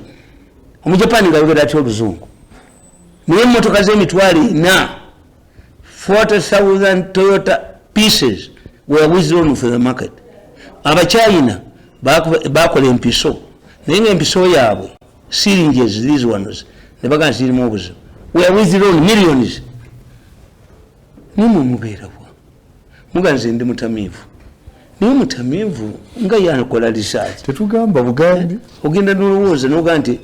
Omujapani nga yogera atyo oluzungu. Naye emmotoka z'emitwalo 4 40,000 Toyota pieces were withdrawn from the market. Abachina bakola empiso naye empiso yaabwe syringes these ones ne baga zirimu obuzibu were withdrawn millions. Nimwe mubeera bwa muganze ndi mutamiivu naye mutamiivu nga yakola research tetugamba Buganda ogenda n'olowooza n'oga nti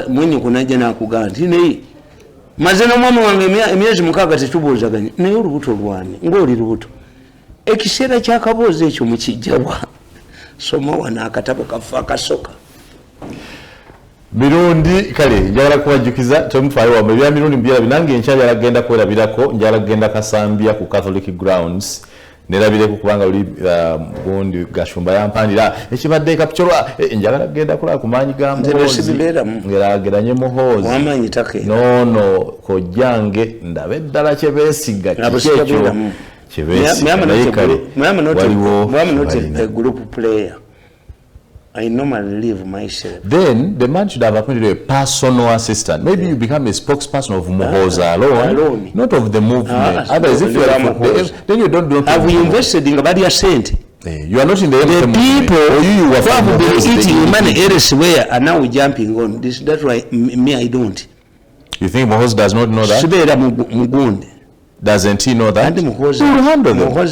mwenye kunajja n'akugamba nti naye maze n'omwami wange emyezi 6 tetubuuzaganya naye olubuto lwange ng'oli lubuto ekiseera ky'akaboozi ekyo mukijjabwa soma wano akatabo kafa akasoka. Mirundi kale njagala kubajjukiza tomufaayo wamwe bya Mirundi mbira binange enkyali alagenda kwerabirako njala genda Kasambia ku Catholic grounds nerabire kubanga oli gondi gashumba yampandira ekibadde kapchorwa njagala genda kula kumanyi ga Muhoozi ngerageranye Muhoozi wamanyi take no kojjange ndabe ddala kyebesiga kyekyo kyebesiga a group player. I normally leave myself. Then the man should have appointed a personal assistant. Maybe you become a spokesperson of Muhoozi alone, not of the movement. Otherwise, if you are then you don't have we invested in Gabadia Saint? You are not in the people who have been eating money elsewhere are now jumping on this. That's why me, I don't. You think Muhoozi does not know that? Doesn't he know that? Muhoozi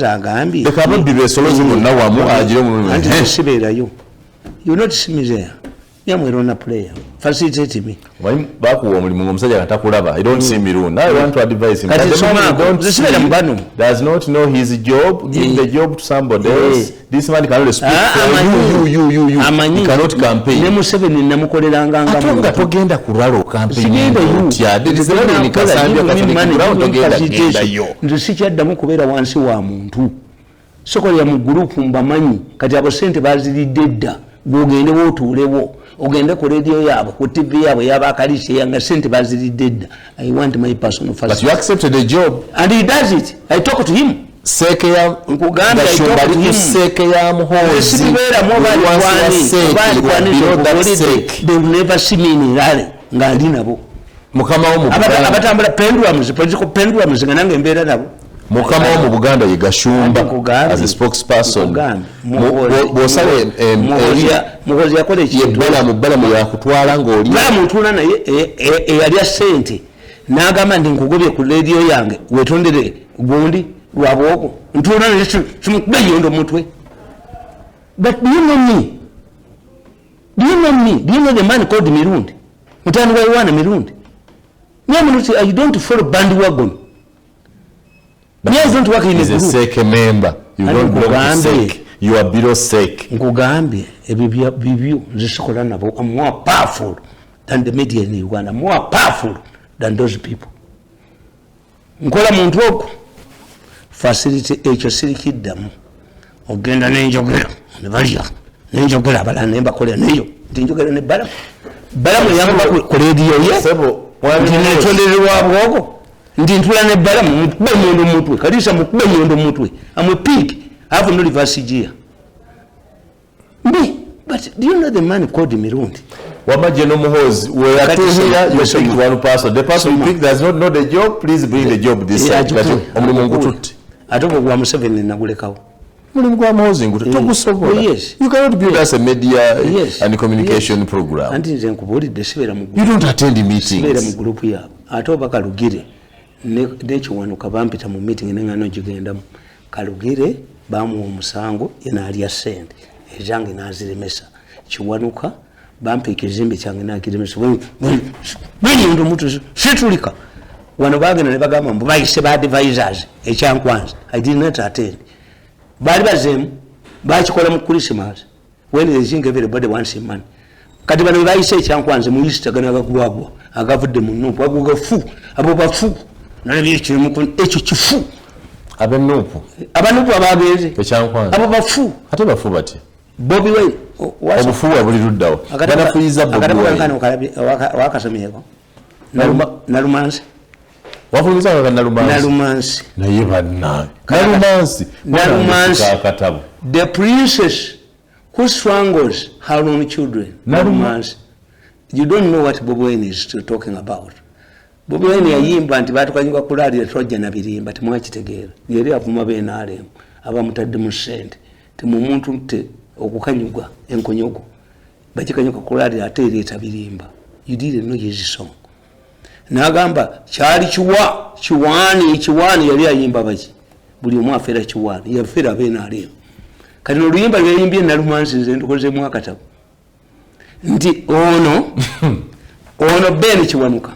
agambi. They cannot be the solution now. You not see me there. I'm a player. Facilitate me. I don't see Mirundi. Now I want to advise him. Does not know his job. Give the job to somebody else. This man cannot speak for you. He cannot campaign. Togenda kuralo campaign. There is a ndisikyaddamu kubeera wansi wa muntu sokolera mu group mbamanyi kati abo sente baziridde edda gwogende wotuulewo ogende ku radio yaabwe ku TV yaabwe yabakalise yanga sente baziridde edda. I want my personal facility. But you accepted the job and he does it. I talk to him. Seke ya Uganda seke ya Muhoozi they will never see me in rally ngali nabo mukama wo mu abatambula pendulums political pendulums nganange mbeera nabo mukama wo mu Buganda ye Gashumba as a spokesperson bosale Muhoozi yakole ekintu bala mu yakutwala ng'oli bala mutuna naye eyalya sente n'agamba ndi nkugobye ku radio yange wetondere gundi lwabwoko ntuna naye kimukube yondo mutwe. But do you know me? Do you know me? Do you know the man called Mirundi? Mutani wa Iwana Mirundi. I don't follow bandwagon. I don't work in a group. Seke member. You don't belong to Seke. You are below Seke. Nkugambye ebibyo nzisikola nabo. I'm more powerful than the media in Uganda. I'm more powerful than those people. Nkola muntu ogwo facility ekyo sirikiddamu. Ogenda n'enjogera ne balya n'enjogera abalala ne bakolera neyo njogera ne bala mu yamba ku radio ye sebo n'etondererwa bwogo ndi ntula ne bala mu nyondo mutwe kalisa mu nyondo mutwe I'm a pig. I have no reverse gear. Me, but do you know the man called Mirundi? Wamaje no Muhoozi we are here you speak to one person. The person you pick does not know the job. Please bring the job this side. Omulimu ngututti atoko gwa Museveni nagulekawo. Mulimu gwa Muhoozi ngututti tokusobola. You cannot build us a media and communication program. Anti nze nkubulidde sibera mu you don't attend meetings. Sibera mu group yabo atoba Kalugire n'ekiwanuka bampita mu meeting n'engano gigendamu Kalugire bamuwa omusango yena alya sente ezange naziremesa kiwanuka bampa ekizimbe kyange nakiremesa bwenyondo mutu situlika wano bagenda ne bagamba mbu bayise ba advisors ekyankwanza I did not attend. Bali bazemu bakikola mu Christmas when they think everybody wants money. Kati bano bayise ekyankwanza mu Easter gana bagwagwa agavudde mu nnupu agugafu abo bafu nalabye ekyo kifu abanupu abagenze ekyankwanza abo bafu ate bafu bati Bobby Wine obufu buli luddawo agana kuyiza Bobby Wine wakasomyeko nalumansi wafulumiza nga nalumansi naye banna nalumansi akatabo the princess who strangles her own children nalumansi. You don't know what Bobby Wine is talking about. Bobby Wine yayimba nti batukanyuka kulaalira tojja na birimba temwakitegeera yeri avuma beenaalemu abamutadde mu ssente temu muntu te okukanyuga enkonyogo bakikanyuka kulaalira ate ereeta birimba. You didn't know his song. N'agamba kyali kiwaani yali ayimba baki buli omu afeera kiwaani yafeera abeenaalemu kati oluyimba lweyimbye nalumansi nze ndukozeemu akatabo nti ono Ben Kiwanuka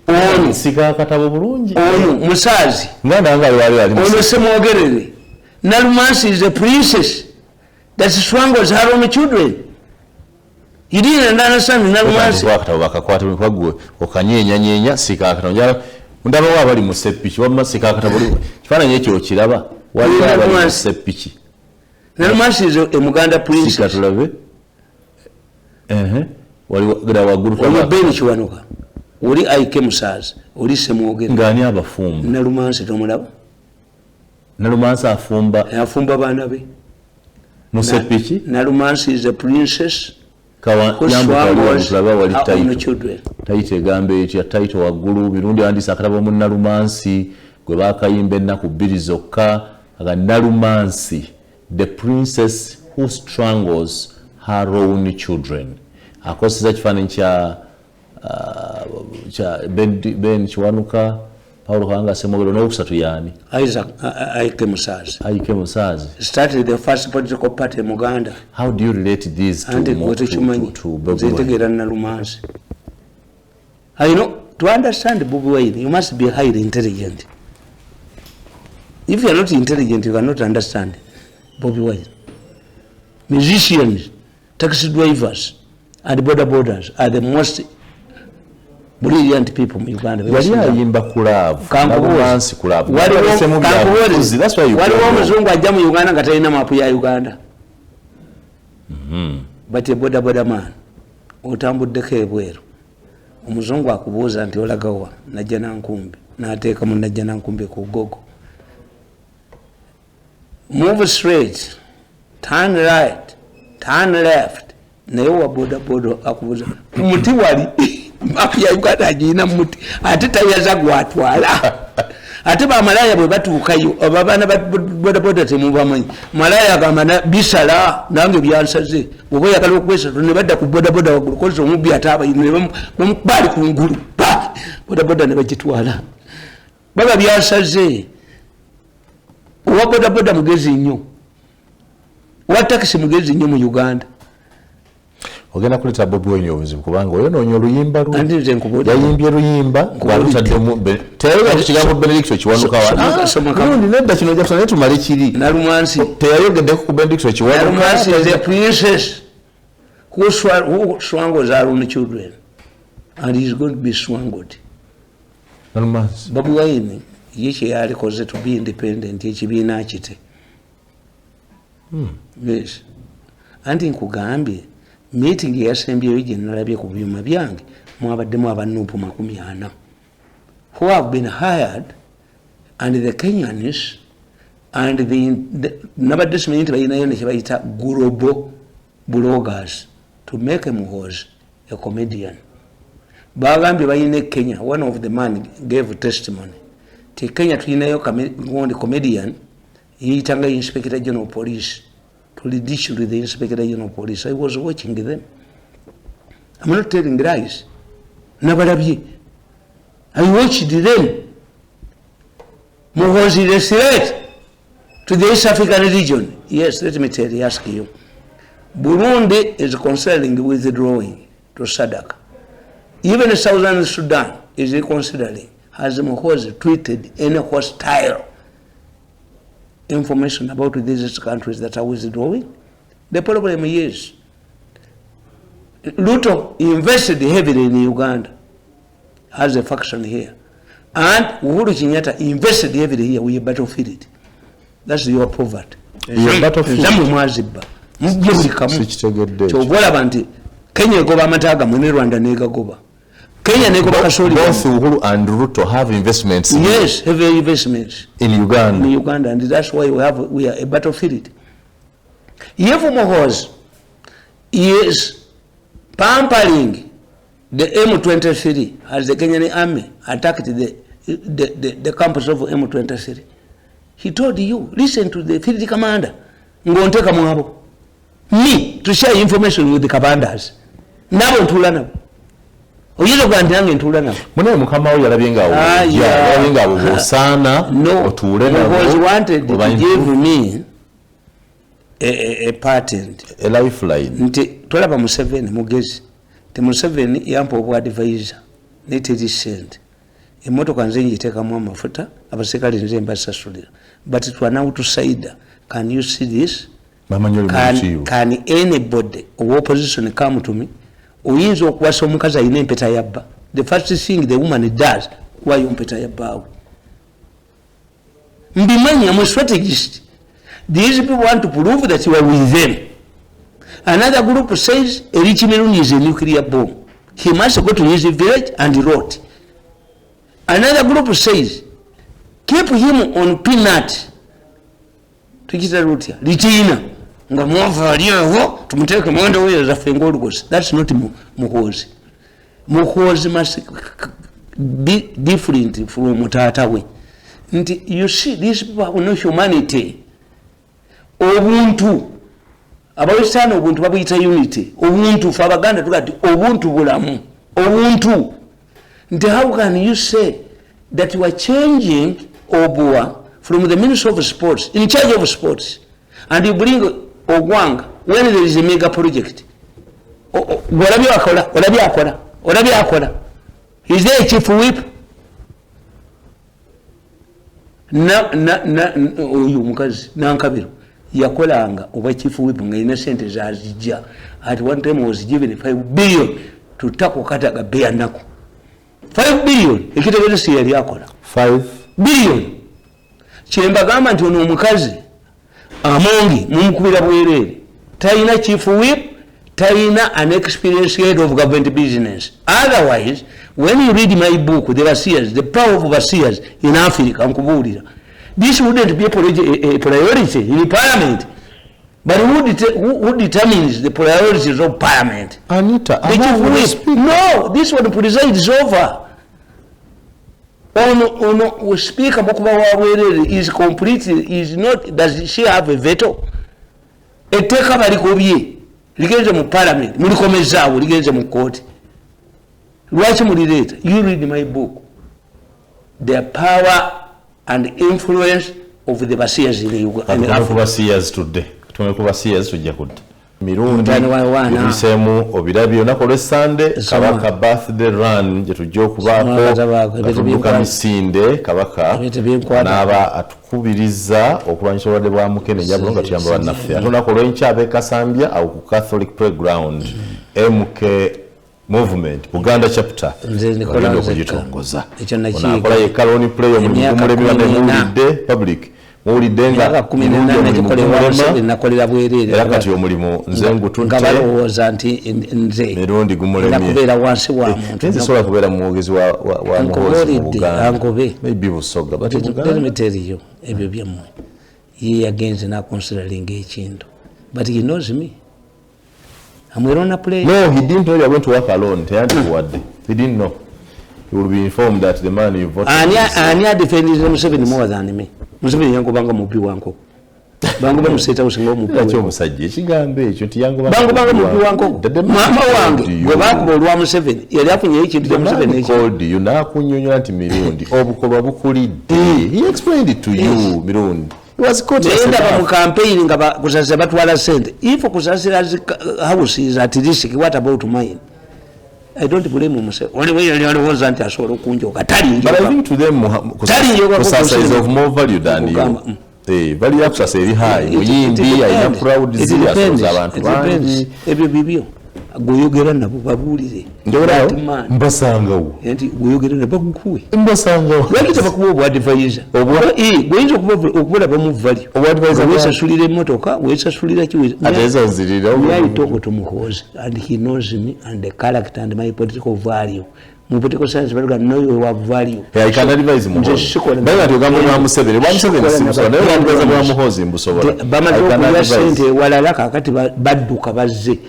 ono sika akatabo bulungi ono musaazi ono semwogerere nalumansi is a princess that strangles her own children. You didn't understand nalumansi akatabo bakakwata mukagwe okanyenya sika akatabo ndaba wa bali mu seppiki wamma sikakatabuli kifaananyi ekyo okiraba wali abali mu seppiki nalumansizo emuganda princess tulabe wali gada waggulu olubeni kiwanuka oli aike musaazi oli semwogere ngani abafumba nalumansi tomulaba nalumansi afumba baana be mu seppiki nalumansi is a princess taito egamba etya taito waggulu Mirundi wandisa akatabo mu nalumansi gwe bakayimba ennaku 2 zokka aga nalumansi the princess who strangles her own children akoseza kifaananyi kya Ben Kiwanuka Paulo Kanga semogero n'okusatu yani Isaac Aike Musaazi started the first political party in Uganda. How do you relate these to Bobi Nalumansi? You know, to understand Bobi Wine you must be highly intelligent. If you are not intelligent you cannot understand Bobi Wine. Musicians, taxi drivers and borders are the most brilliant people in Uganda. Yali ayimba kulavu. Nalumansi kulavu. That's why you waliwo muzungu ajja mu Uganda nga talina mapu ya Uganda. But a boda man otambuddeko ebweru omuzungu akubuuza nti olagawa najja nankumbi n'ateeka mu najja nankumbi ku gogo. Move straight, turn right, turn left. Naye wa boda akubuuza muti wali mapu ya Uganda agina muti ate tayaza gwatwala ate bamalaya bwe batuukayo abaana boda temubamanyi malaya agamba bisala nange byansaze bwe oyagala okwesa ne badda ku boda waggulu koza omubbi ate abayine bamukubali ku ngulu boda ne bagitwala baba byansaze owa boda mugezi nnyo owa takisi mugezi nnyo mu Uganda. Ogenda kuleta Bobi Wine obuzibu kubanga oyonoonya oluyimba yayimbye luyimba ng'alutaddemu teyayogera ku kigambo Benediction Kiwanuka Mirundi nedda kino jakusana naye tumale kiri Nalumansi teyayogeddeko ku Benediction Kiwanuka. Nalumansi is a princess who swangles her own children and he is going to be swangled. Nalumansi Bobi Wine ye kyeyalikoze to be independent ekibiina kite. Yes anti nkugambye meeting yasembyeyo gye nalabye ku byuma byange mwabaddemu abanuupu 40 who have been hired and the Kenyans and the nabadde simanyi nti balinayo ne kyebayita global bloggers to make a Muhoozi a comedian. Bagambye balina Kenya. One of the man gave testimony ti Kenya tulinayo comedian yeyitanga Inspector General Police to ridicule the Inspector General Police. I was watching them. I'm not telling lies. Nabalabye. I watched them. Muhoozi is a threat to the East African region. Yes, let me ask you. Burundi is considering withdrawing to SADC. Even Southern Sudan is considering. Has Muhoozi tweeted any hostile information about these countries that are withdrawing? The problem is Ruto invested heavily in Uganda as a faction here, and Uhuru Kenyatta invested heavily here. We battlefield. That's your poverty. Kenya goba amataga mu Rwanda negagoba. Kenya negoba kasoli. Both Uhuru and Ruto have investments. Yes, heavy investments in Uganda. In Uganda, and that's why we are a battlefield. Yefu Muhoozi is pampering the M23 as the Kenyan army attacked the campus of M23. He told you, listen to the field commander. Ngonteka mwabo. Me to share information with the commanders. Nabo ntula nabo. Oyilo gwandange ntula nabo. Mune mukama we yalabye ngawo. Yalabye ngawo sana otule nabo. Muhoozi wanted to give me a patent, a lifeline. Nti twalaba Museveni mugezi. Te Museveni yampa obwa advisor ne sent. Emotoka nze njiteekamu amafuta abasekali nze mbasasulira. But twana outsider. Can you see this? Can anybody of opposition come to me? Oyinza okuwasa omukazi ayina empeta yabba. The first thing the woman does, wayompeta yabbaawe mbimanya mu strategist. These people want to prove that you are with them. Another group says Erich Mirundi is a nuclear bomb. He must go to his village and rot. Another group says keep him on peanut. Tukita rutia litina nga mwava aliyeho tumuteke mwendo wewe za fengolugosi. That's not Muhoozi. Muhoozi must be different from mutatawe. You see, these people have no humanity. Obuntu abawestana obuntu babuyita unity. Obuntu fa Abaganda tugati obuntu bulamu. Obuntu nti how can you say that you are changing Obua from the Minister of Sports, in charge of sports, and you bring Ogwang when there is a mega project? Is there a chief whip? Oyo mukazi Nankabiro yakolanga oba chief whip nga ina sente zazijja. At one time was given 5 billion to tackle Kataga Bear Nako. 5 billion ekitegeeza si yali akola 5 billion. Kyembagamba nti ono omukazi amongi mumukubira bwerere, talina chief whip, talina an experienced head of government business. Otherwise, when you read my book, The Overseers, The Power of Overseers in Africa, this wouldn't be a priority in Parliament. But who determines the priorities of Parliament? Anita, no, this one presides over. Ono speaker Mokuba Wawere is completely, is not, does she have a veto? Eteka balikobye ligenze mu Parliament, mulikomezaawo ligenze mu court. Lwaki mulireta? You read my book, The Power and Influence of the Overseers in Uganda. Overseers today. Overseers tujja kudda Mirundi bisemu obirabyo nakole Sunday kabaka birthday run je tujja okubaako tubuka misinde kabaka naba atukubiriza okulwanyisa obulwadde bwa mukenenya bulunga tuyamba bannaffe atonakolo enchabe Kasambya au ku Catholic Playground MK Movement Uganda chapter ndio kujitongoza nakola ye Kaloni play omulimi wa Muhoozi public Mulidenga nakolera bwerere yakati omulimu nze ngutunte ngabalowooza nti nze Mirundi gumulemi kubeera wansi wa muntu nze sobola kubeera muwogezi wa Muhoozi mu Buganda angobe maybe busoga but let me tell you ebyo byammwe ye yagenze nakonsidering ekintu but he knows me. I'm on a play. No, he didn't know you were going to work alone. He didn't know. He would be informed that the man you voted Anya defended Museveni more than me. Museveni yango banga mupi wanko. Bango bamuseta usingo mupi. Ekyo musajja ekigambo ekyo nti yango banga mupi wanko. Mama wange gwe bakubolwa Museveni yali afunye ekintu kya Museveni called you nakunyonyola nti Mirundi obukolwa bukulidde. He explained it to you Mirundi. He was caught in campaign ngaba kusasa batwala sente. If kusasira house is at risk, what about mine? I don't blame myself. Only way you was anti asoro kunjoka tali. But I think to them kusasa is of more value than you. Value ya kusasa iri high. Muyimbi ya proud zili asoza abantu bangi. Ebyo bibyo. Goyogera nabo babulire. Ndora mbasangawo. Enti goyogera nabo bakuwe. Mbasangawo. Yakita bakuwe obwa advisor. Goyinza okubola bamuvali. Obwa advisor wesa sulira emotoka, wesa sulira kiwe. Ateza nzirira. I talk to Muhoozi and he knows me and the character and my political value. Mu political science baluga know your value. I can advise Muhoozi. Banga tugamba mwa Museveni. Bwa Museveni simsobola. Naye advise mwa Muhoozi mbusobola. Bamadoku sente walala kakati badduka bazze.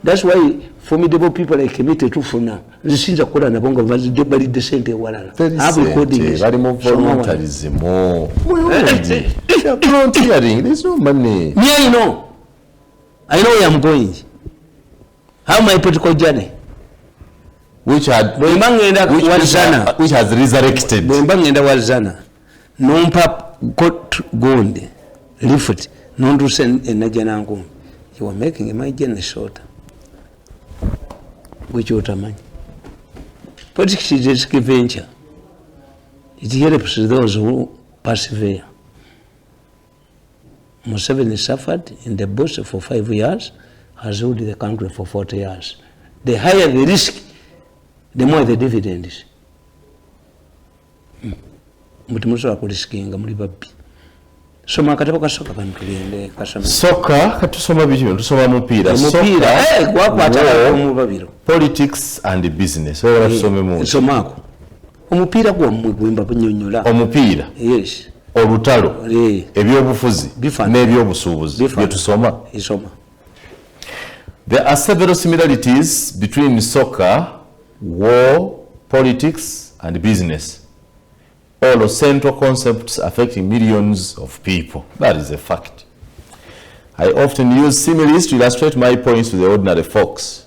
That's why formidable people like Kemete tufuna zisinza kukola nabo nga bazijja balidde sente walala. Bali mu voluntarism. Volunteering, there's no money. Me, I know where I'm going. How my political journey. Which has resurrected. Bwembangenda wazana. Nompa got gonde. Lift. Nondu sen enajanangu. You are making my journey shorter. Which otamanya. Politics is a risky venture. It helps those who persevere. Museveni suffered in the bush for 5 years, has ruled the country for 40 years. The higher the risk, the more the dividends. muti musobola kulisikinga muli babbi. Soma akatabo ka soka kano tugende kasoma. Soka katusoma biki? Tusoma mupiira. Mupiira gwakwata omubabiro. Politics and business. Oyo tusome mu. Somako. Omupiira gwammwe gwemba bunyonyola. Omupiira. Yes. Olutalo. Ebyobufuzi n'ebyobusuubuzi bye tusoma. Isoma. There are several similarities between soccer, war, politics, and business. All are central concepts affecting millions of people. That is a fact. I often use similes to illustrate my points to the ordinary folks.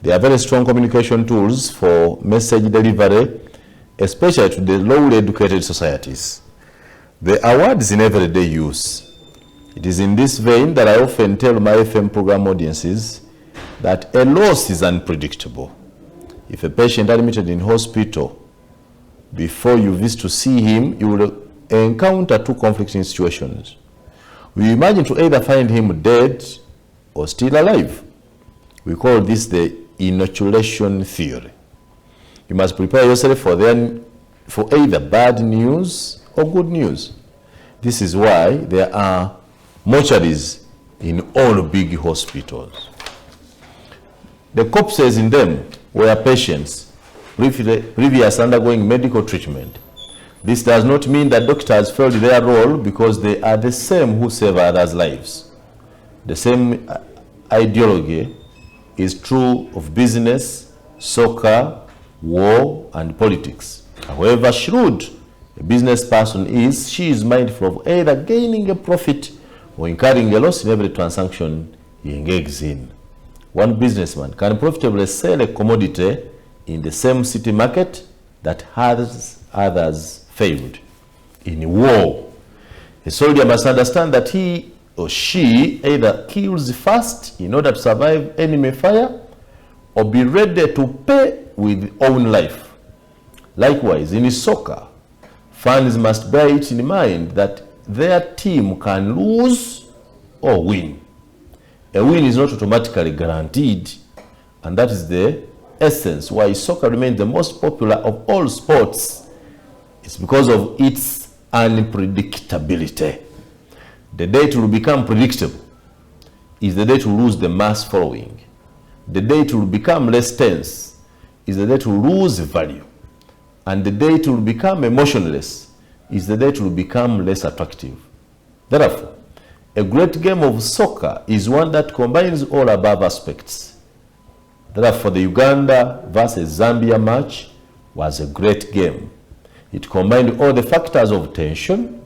They are very strong communication tools for message delivery, especially to the lowly educated societies. They are words in everyday use. It is in this vein that I often tell my FM program audiences that a loss is unpredictable. If a patient admitted in hospital, before you visit to see him, you will encounter two conflicting situations. We imagine to either find him dead or still alive. We call this the inoculation theory. You must prepare yourself for either bad news or good news. This is why there are mortuaries in all big hospitals. The corpses in them were patients previous undergoing medical treatment. This does not mean that doctors failed their role, because they are the same who save others' lives. The same ideology is true of business, soccer, war, and politics. However shrewd a business person is, she is mindful of either gaining a profit or incurring a loss in every transaction he engages in. One businessman can profitably sell a commodity in the same city market that has others failed. In war, a soldier must understand that he or she either kills first in order to survive enemy fire, or be ready to pay with own life. Likewise, in soccer, fans must bear it in mind that their team can lose or win. A win is not automatically guaranteed, and that is the essence why soccer remains the most popular of all sports. It's because of its unpredictability. The day it will become predictable is the day to lose the mass following. The day it will become less tense is the day to lose value. And the day it will become emotionless is the day it will become less attractive. Therefore, a great game of soccer is one that combines all above aspects. Therefore, the Uganda versus Zambia match was a great game. It combined all the factors of tension,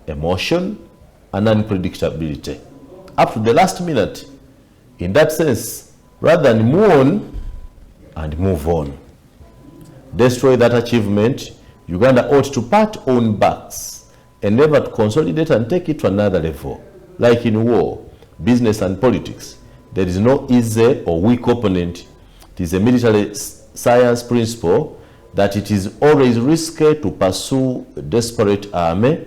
emotion, and unpredictability up to the last minute. In that sense, rather than mourn and move on, destroy that achievement, Uganda ought to pat on backs, endeavor to consolidate and take it to another level. Like in war, business, and politics, there is no easy or weak opponent. It is a military science principle that it is always risky to pursue a desperate army.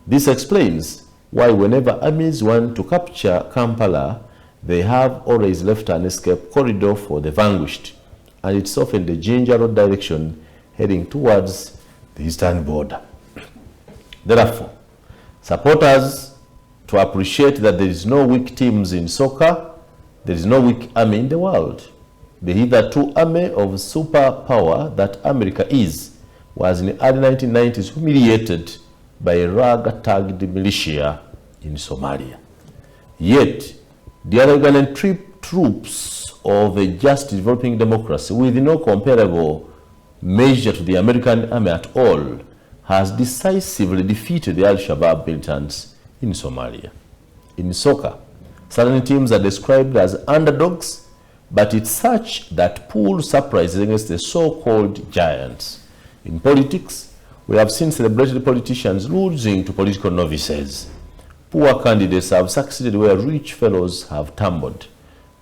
This explains why whenever armies want to capture Kampala, they have always left an escape corridor for the vanquished, and it's often the Jinja Road direction heading towards the eastern border. Therefore, supporters to appreciate that there is no weak teams in soccer, there is no weak army in the world. The hitherto army of superpower that America is was in the early 1990s humiliated by a rag-tagged militia in Somalia. Yet, the other Ugandan troops of a just developing democracy with no comparable measure to the American army at all has decisively defeated the Al-Shabaab militants in Somalia. In soccer, certain teams are described as underdogs, but it's such that pull surprises against the so-called giants. In politics, we have seen celebrated politicians losing to political novices. Poor candidates have succeeded where rich fellows have tumbled.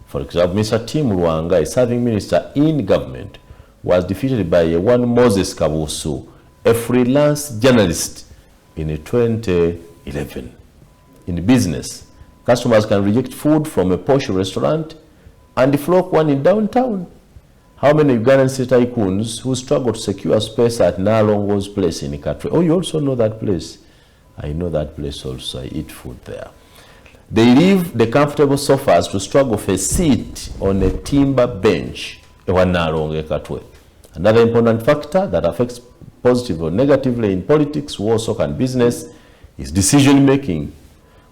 For example, Mr. Tim Luanga, a serving minister in government, was defeated by one Moses Kabusu, a freelance journalist, in 2011. In business, customers can reject food from a posh restaurant and flock one in downtown. How many Ugandan city tycoons who struggle to secure space at Nalongo's place in the country? Oh, you also know that place. I know that place also. I eat food there. They leave the comfortable sofas to struggle for a seat on a timber bench. Another important factor that affects positively or negatively in politics, work, and business is decision making.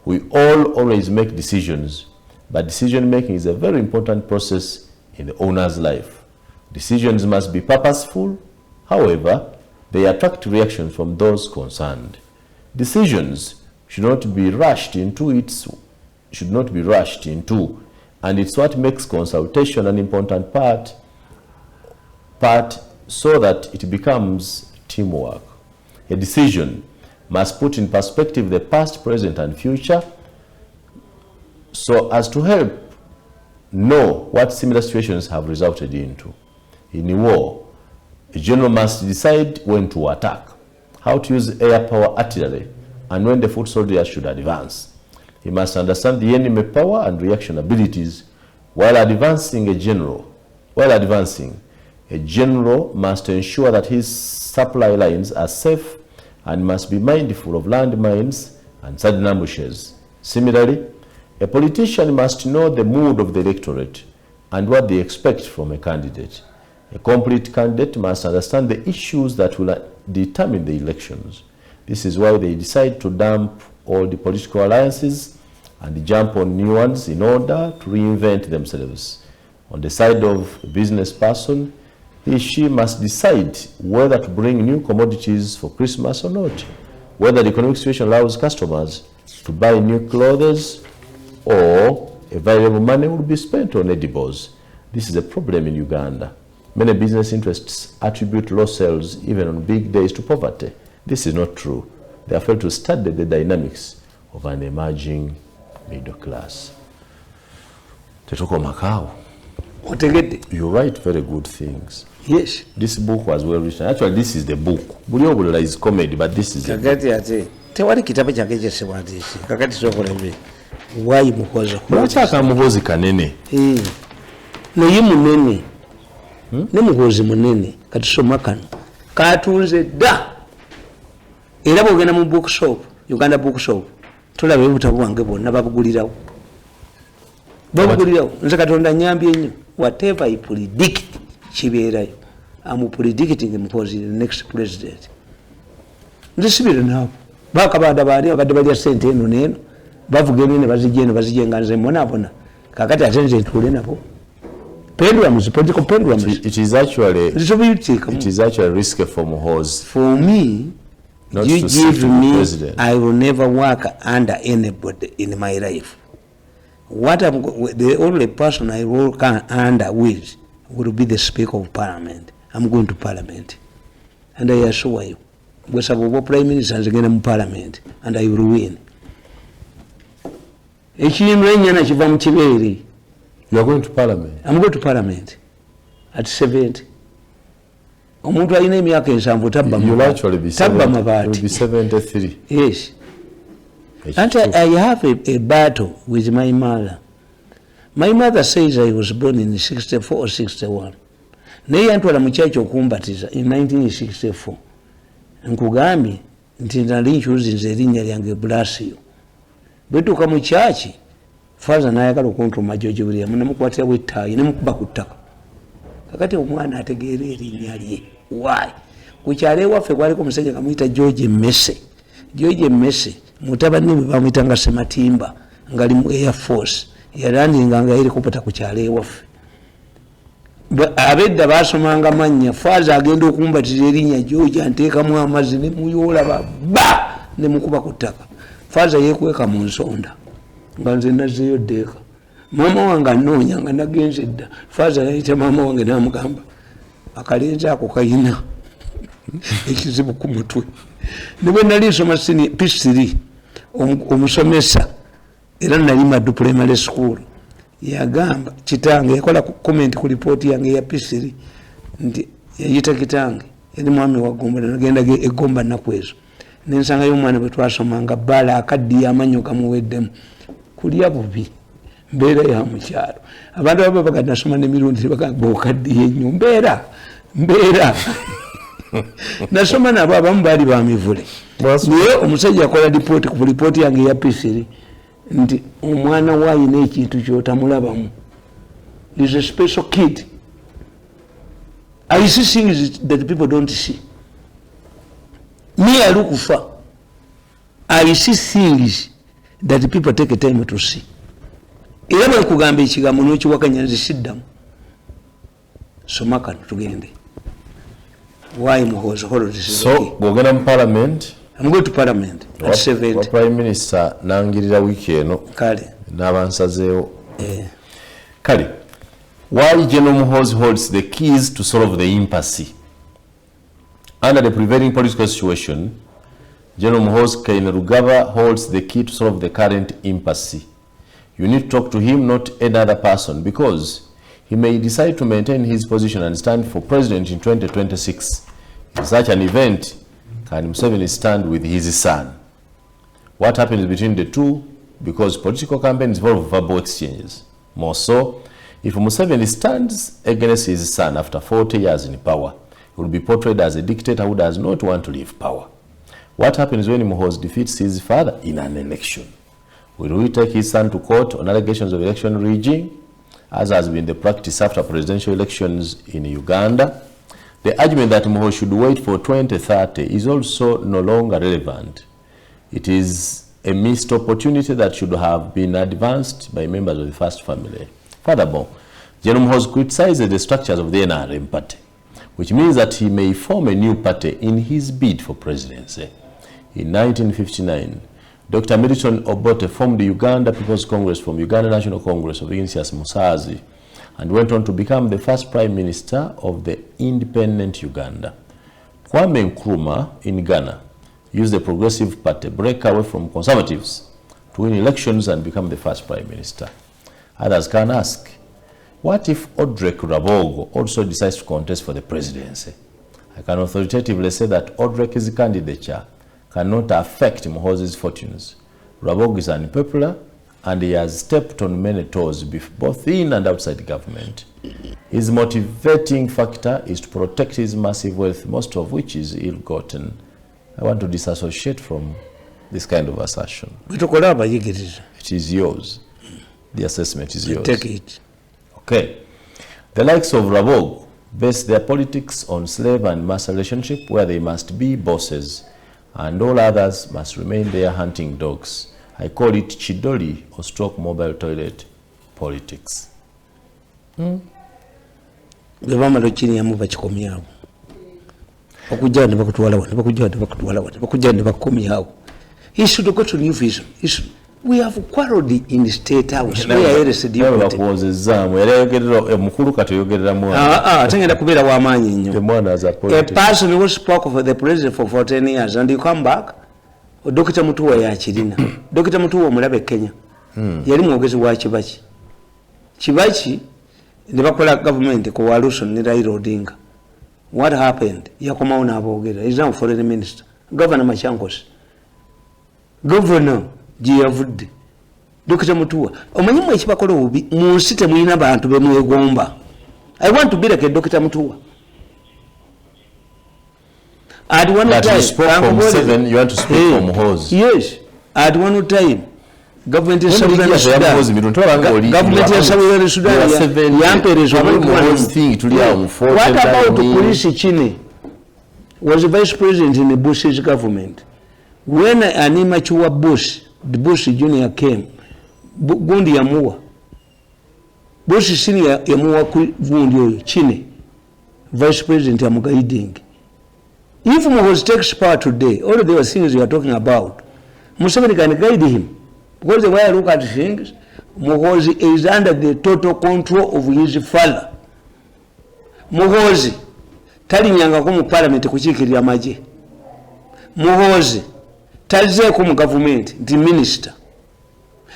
We all always make decisions, but decision making is a very important process in the owner's life. Decisions must be purposeful. However, they attract reactions from those concerned. Decisions should not be rushed into, and it's what makes consultation an important part so that it becomes teamwork. A decision must put in perspective the past, present, and future so as to help know what similar situations have resulted into. In war, a general must decide when to attack, how to use air power artillery, and when the foot soldiers should advance. He must understand the enemy power and reaction abilities while advancing. A general must ensure that his supply lines are safe and must be mindful of landmines and sudden ambushes. Similarly, a politician must know the mood of the electorate and what they expect from a candidate. A complete candidate must understand the issues that will determine the elections. This is why they decide to dump all the political alliances and jump on new ones in order to reinvent themselves. On the side of a business person, she must decide whether to bring new commodities for Christmas or not, whether the economic situation allows customers to buy new clothes or available money will be spent on edibles. This is a problem in Uganda. Many business interests attribute low sales even on big days to poverty. This is not true. They have failed to study the dynamics of an emerging middle class. Tetoko Macau. You write very good things. Yes. This book was well written. Actually, this is the book. Buliobola is comedy, but this is the book. Tewali kitabu kyange kyesebwandiisi kakati sokolebe why Muhoozi lwaki Muhoozi kanene naye munene ne Muhoozi munene kati soma kano katunze dda era bwogenda mu bookshop Uganda bookshop tolaba ebutabo bwange bwonna babugulirawo nze Katonda nyambye nnyo whatever I predict kibeerayo. I'm predicting Muhoozi the next president. Nze sibire naabo bakabanda badde balya sente eno neeno bavuga eno bazijenga nze mbonabona kakati ate nze ntuule nabo pendulums, political pendulums. It is actually risky for Muhoozi. For me, not you to give me president. I will never work under anybody in my life. The only person I work under with will be the Speaker of Parliament. I'm going to Parliament, and I assure you, because I'm Prime Minister and again in Parliament, and I will win. You are going to Parliament? I'm going to Parliament at 70. You'll actually be 73. Yes. And I have a battle with my mother. My mother says I was born in 64 or 61. Naye antwala mu church okumbatiza in 1964. Nkugambye nti nali nkyuzinze erinnya lyange Blasio. Bwetuuka mu church, father n'ayagala okuntuma George William namukwatira bw'ettaayi nemukuba ku ttaka. Kakati omwana ategeera erinnya lye. Why? Ku kyalo ewaffe kwaliko omusajja kamuyita George Messe. George Messe mutabani we bamuyitanga Sematimba ngali mu Air Force. Yalandinganga helicopter ku kyalo ewaffe. Abedda basomanga mannya father agenda okumbatira erinnya George anteekamu amazzi ne muyoola ba ne mukuba ku ttaka. Father yeekweka mu nsonda nga nze nazzeeyo ddeeka. Mama wange anoonya nga nagenze dda. Father yayita mama wange n'amugamba akalenzi ako kayina ekizibu ku mutwe. Ne bwe nali nsoma P3 omusomesa era nali Maddu Primary School yagamba kitange yakola comment ku report yange ya P3 nti yayita kitange yali mwami wa Gomba nagenda egomba nakwezo nensanga y'omwana bwe twasomanga bala akaddi amanyo kamuweddemu kulya bubi mbeera ya mukyalo abantu abo baga nasoma ne mirundi baga bokaddiye nnyo mbeera nasoma nabo abamu baali bamivule naye omusajja akola lipooti ku lipooti yange ya pisiri nti omwana waayina ekintu kyotamulabamu is a special kid. I see things that people don't see. Me, I look for. I see things that people take a time to see. Ila kugambe ichigamu nochi wakanyanzi siddamu. Somaka tugende. Why Muhoozi holidays? So, gogena mu parliament. I'm going to parliament at 7. What prime minister nangirira wiki eno. Kale. N'abansazeewo. Kale. Why General Muhoozi holds the keys to solve the impasse? Under the prevailing political situation, General Muhoozi Kainerugaba holds the key to solve the current impasse. You need to talk to him, not any other person, because he may decide to maintain his position and stand for president in 2026. In such an event, can Museveni stand with his son? What happens between the two? Because political campaigns involve verbal exchanges. More so, if Museveni stands against his son after 40 years in power, he will be portrayed as a dictator who does not want to leave power. What happens when Muhoozi defeats his father in an election? Will he take his son to court on allegations of election rigging, as has been the practice after presidential elections in Uganda? The argument that Muhoozi should wait for 2030 is also no longer relevant. It is a missed opportunity that should have been advanced by members of the first family. Furthermore, General Muhoozi criticizes the structures of the NRM party, which means that he may form a new party in his bid for presidency. In 1959, Dr. Milton Obote formed the Uganda People's Congress from Uganda National Congress of Ignatius Muhoozi and went on to become the first prime minister of the independent Uganda. Kwame Nkrumah in Ghana used the Progressive Party break away from conservatives to win elections and become the first prime minister. Others can ask, what if Odrek Rabogo also decides to contest for the presidency? I can authoritatively say that Odrek's candidature cannot affect Muhoozi's fortunes. Rabogo is unpopular and he has stepped on many toes both in and outside government. His motivating factor is to protect his massive wealth, most of which is ill-gotten. I want to disassociate from this kind of assertion. It is yours. The assessment is yours. Take it. Okay. The likes of Rabogo base their politics on slave and master relationship where they must be bosses and all others must remain their hunting dogs. I call it Chidoli or stroke mobile toilet politics. He should go to New Vision. We have quarreled in the State House. A person who spoke for the president for 14 years and you come back, Dr. Mutua Yachirina. Dr. Mutua Mulabe Kenya. Yarimu gets wa Chibachi. Chibachi, the Bakola government, coalition, Nirairo Dinga. What happened? Yakomauna Bogera is now foreign minister. Governor Machankos. Governor. Jiyavudde Dr. Mutua omanyi mwe kibakola obubi munsite mulina bantu bemwegomba. I want to be like a Dr. Mutua. At one that time you spoke from 7, you want to speak from Muhoozi. Yes, at one time government of Southern Sudan yampereza what about police Chine was the vice president in the Bush's government when an immature Bush, the Bush Junior came, Gundi Yamua, Bush Senior Yamua Gundi Chine, Vice President Yamugaiding. If Muhoozi takes power today, all of those things you are talking about, Museveni can guide him. Because the way I look at things, Muhoozi is under the total control of his father. Muhoozi, talinyanga ko mu parliament kukiikirira maje. Muhoozi, talizeeko mu government ndi minister.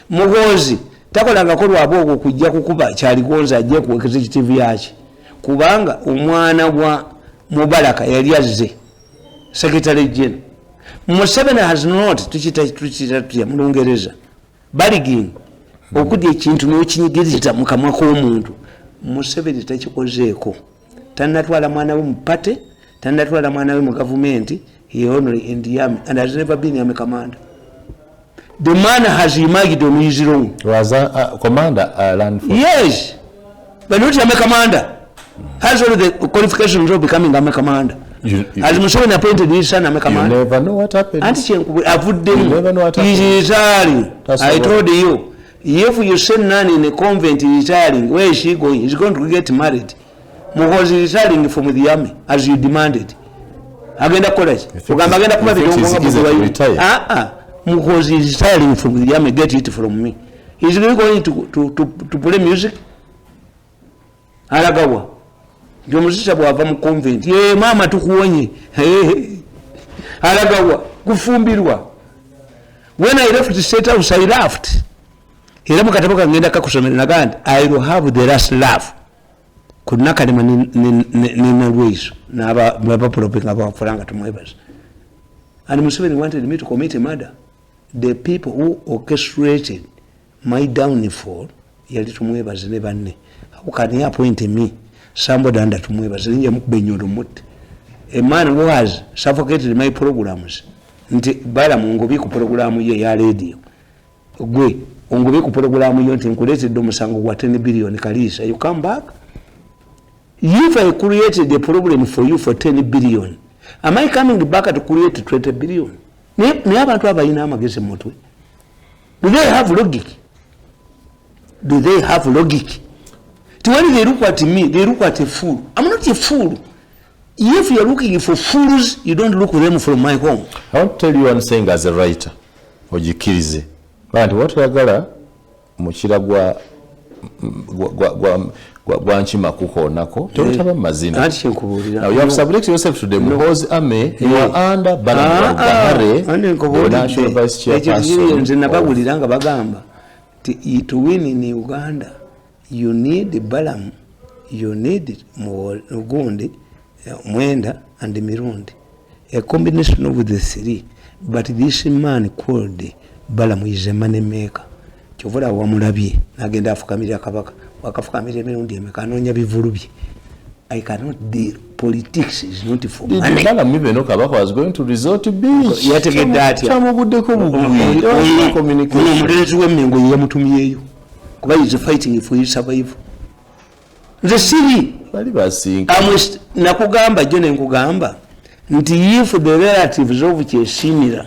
Muhoozi, takolanga ko lwaboko kujja kukuba kyaligonza ajje ku executive yaki. Kubanga omwana wa Mubaraka yali azze. Secretary General. Museveni has not tuchita mulungereza. Bargaining. okudya ekintu n'okinyigiriza mu kamwa k'omuntu. Museveni takikozeeko, tannatwala mwana we mu pate, tannatwala mwana we mu gavumenti. He only in the army and has never been army commander. The man has emerged on his own. Was a commander land for? Yes, but not army commander. Has all the qualifications of becoming army commander. As Museveni appointed his son army commander. You never know what happened. You never know what happened. He is retiring. I told you. If you send none in a convent retiring, where is she going? He's going to get married. Muhoozi retiring from the army as you demanded. Agenda college. Muhoozi is retiring from the army. Get it from me. He's really going to play music. Alagawa. Jomusisha bwava mu convent. Ye mama tukuonye. Alagawa. Kufumbirwa. When I left the state house, I laughed. Era mukataboka ngenda kakusomera nagandi I will have the last laugh. Kunaka nina lwezo naba proping about Franga to Mwebas. And Museveni wanted me to commit a murder. The people who orchestrated my downfall yali to Mwebas never knew. How can you appoint me somebody under to Mwebas? A man who has suffocated my programs. Nti bala mungobi ku programu ye ya radio. Gwe ongobe ku programu yo nti nkuletedde omusango gwa 10 billion kalisa. You come back. If I created a problem for you for 10 billion, am I coming back to create 20 billion? Ne abantu abayina amagezi mutwe. Do they have logic? Do they have logic? When they look at me, they look at a fool. I'm not a fool. If you're looking for fools, you don't look for them from my home. I want to tell you one thing as a writer. Ojikirize. But what yagala mukira gwa nchima kuko nako totaba mazina. Now you have subjected yourself to the Muhoozi army. You are under Bahare, the national vice chairperson. Bagamba to win in Uganda, you need Balaam, you need Muhoozi, Mwenda and Mirundi, a combination of the three. But this man called Balaam is a money maker. Chovora wamulabye nagenda afukamira kabaka wakafukamira Mirundi emekanonya bivulubye. I cannot deal. Politics is not for money. Balaam even kabaka was going to resort to beach. Yategedde atya chamuguddeko bugwi communication. Omulenzi w'emmengo yamutumyeyo kuba is fighting for his survival. The city bali basinga nakugamba jone nkugamba nti if the relatives of Chesimira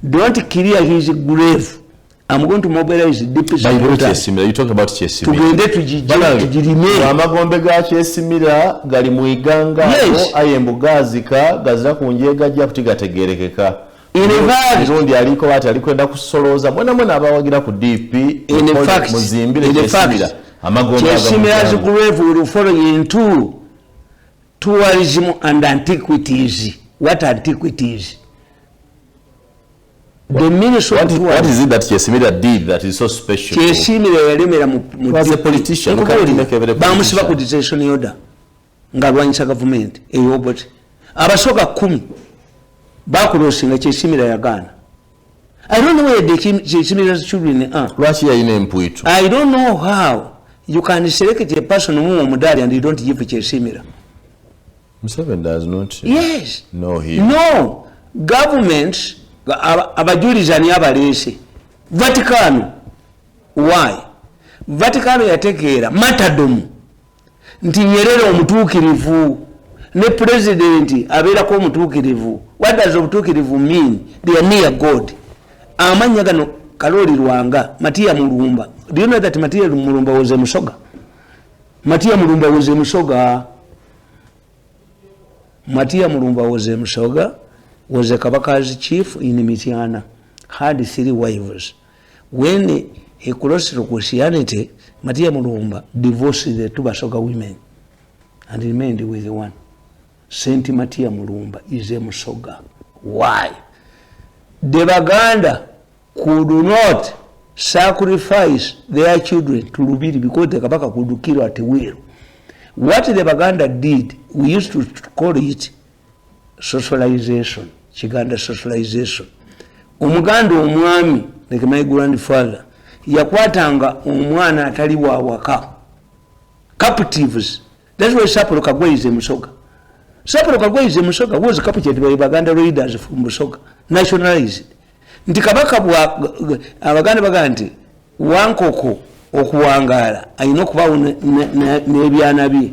don't clear his grave, I'm going to mobilize deep Chesimira. You talk about Chesimira. Tugende tujirime amagombe ga Chesimira gali mu Iganga ayembugazika gazira kunjega jja kutigategerekeka. In fact, Mirundi aliko bati alikwenda kusoloza mwana abawagira ku DP muzimbire Chesimira. Chesimira's grave will follow into tourism and antiquities. What antiquities? The minister what is it that Chesimira did that is so special? Chesimira yalemera mu was a politician. Bamusiba ku detention order ngalwanyisa government eyobot abasoka 10 bakulosinga Chesimira yagana. I don't know where the Chesimira's children are. Lwaki yayina empwitu? I don't know how you can select a person who mudali and you don't give Chesimira. Museveni does not know him. No. Governments abajulizani abalese. Vaticano. Why? Vaticano yategeera matadom nti Nyerere omutuukirivu ne president abeerako omutuukirivu. What does omutuukirivu mean? They are near God. Amanya gano Kaloli Lwanga, Matia Mulumba. Do you know that Matia Mulumba was a Musoga? Matia Mulumba was a Musoga. Matia Mulumba was a Musoga, was a Kabaka's chief in Mitiana, had 3 wives. When he crossed to Christianity, Matia Mulumba divorced the 2 Basoga women and remained with one. Saint Matia Mulumba is a Musoga. Why? The Baganda could not sacrifice their children to Lubiri because the Kabaka could kill at will. What the Baganda did, we used to call it socialization, Chiganda socialization. Umuganda omwami, like my grandfather, yakwatanga omwana atali wa waka captives. That's why Sapolo Kagwe is a Musoga. Sapolo Kagwe is a Musoga was captured by Baganda raiders from Musoga, nationalized. Ntikabaka abaganda baganti wankoko okuwangala ayina okuba n'ebyana bye.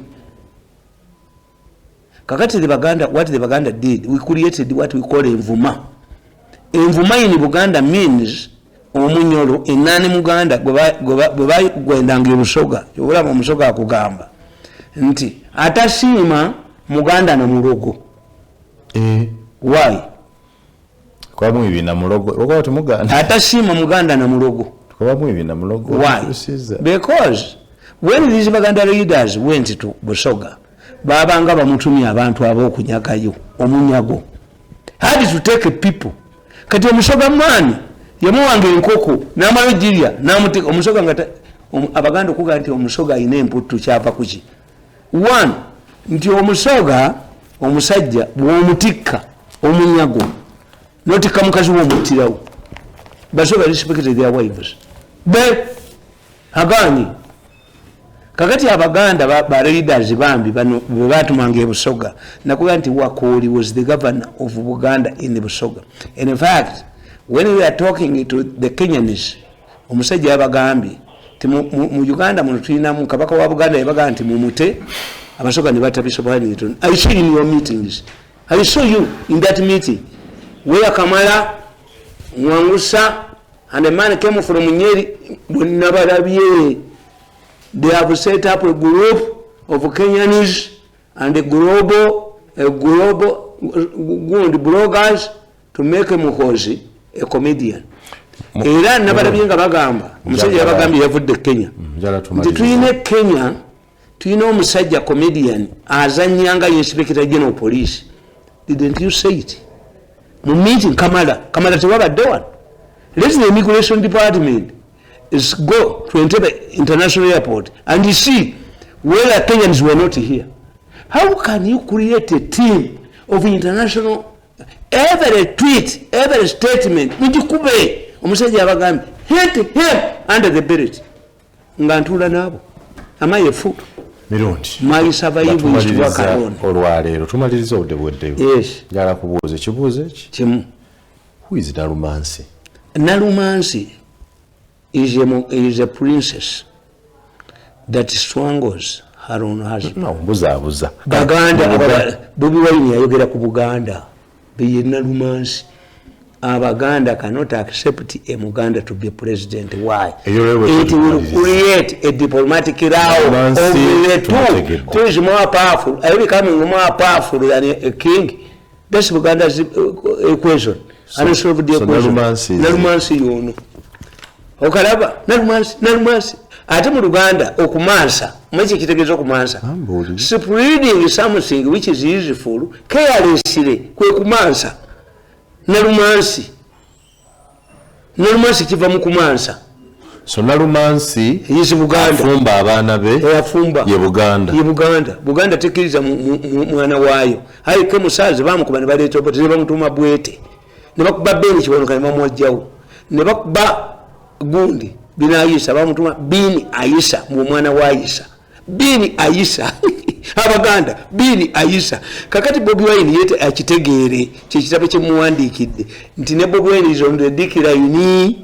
Kakati the Baganda, what the Baganda did, we created what we call envuma. Envuma in Buganda means omunyolo enani muganda gwe gwendanga Musoga yobulaba Musoga akugamba nti atasiima muganda na mulogo. Why? Kwa mwivi na mulogo wakati muganda atasiima muganda na mulogo. Kwa mwivi na mulogo. Why? Because when these Baganda leaders went to Busoga babanga bamutumya abantu abokunyagayo omunyago had to take people. Kati Omusoga mwani yamuwange enkoko n'amalojirya n'amutika Omusoga ngata abaganda okuga nti Omusoga ayina emputtu kyava kuki. One, nti Omusoga omusajja bw'omutikka omunyago notikka mukazi w'omutirawo. Basoga respected their wives. Agani kakati abaganda ba leaders bambi bano batumanga Busoga nakuga nti Wakoli was the governor of Buganda in the Busoga. And in fact, when we are talking to the Kenyans, omusajja yabagambi ti mu Uganda muno tulina mu kabaka wa Buganda yabaga nti mumute Abasoga ne batabisobala n'eton. I saw in your meetings. I saw you in that meeting where Kamala Mwangusa and a man came from Nyeri Nabarabie. They have set up a group of Kenyans and a global bloggers to make Muhoozi a comedian. Era Nabarabie nga bagamba omusajja yabagambye yavudde Kenya. Tuyina Kenya tuyina omusajja comedian azannyanga inspector general police. Didn't you say it? Mu meeting Kamala tewabadde wano. Let the immigration department is go to Entebbe International Airport and you see whether Kenyans were not here. How can you create a team of international, every tweet, every statement, mujikube omusajja abagambi hit him under the belt ngantula nabo amaye fu Mirundi my survival is work alone. Olwaleero tumaliriza obudde. Yes. Njala kubuuza ekibuuzo eki. Kimu. Who is Nalumansi? Nalumansi is a princess that strangles her own husband. No, buza. Baganda Bobi Wine yayogera ku Buganda. Be Nalumansi. Abaganda cannot accept a Muganda to be president. Why? It will create a diplomatic row over the two. Two is more powerful. Are becoming more powerful than a king? That's Buganda's equation. Unsolved the equation. Nalumansi you know. Okalaba Nalumansi. Ate mu Uganda okumansa. Mweki kitegeeza okumansa. Spreading something which is useful carelessly kwe kumansa. Nalumansi kiva mu kumansa. So Nalumansi is Buganda. Afumba abaana be. Afumba. Ye Buganda. Buganda tekiriza mwana waayo. Hayi ke musazi bamukuba ne baleeta obuteze bamutuma bwete. Ne bakuba beni kibonoka ne bamwajjawo. Ne bakuba gundi binayisa bamutuma bini ayisa mu mwana wa Ayisa. Bini ayisa. Abaganda bini ayisa. Kakati Bobi Wine yete akitegeere kyekitabe kyemuwandiikidde nti ne Bobi Wine is on the decline.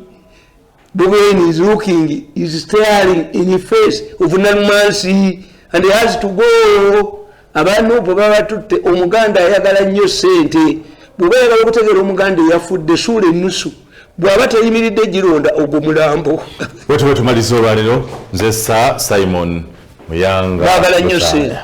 Bobi Wine is looking, is staring in the face of Nalumansi and he has to go. Abantu baba tutte omuganda ayagala nnyo sente. Bw'oyagala okutegeera omuganda yafudde ssuula ennusu. Bw'aba teyimiridde gironda ogwo mulambo. Wetu tumaliza olwaleero nze Simon Muyanga. Baagala nnyo sente.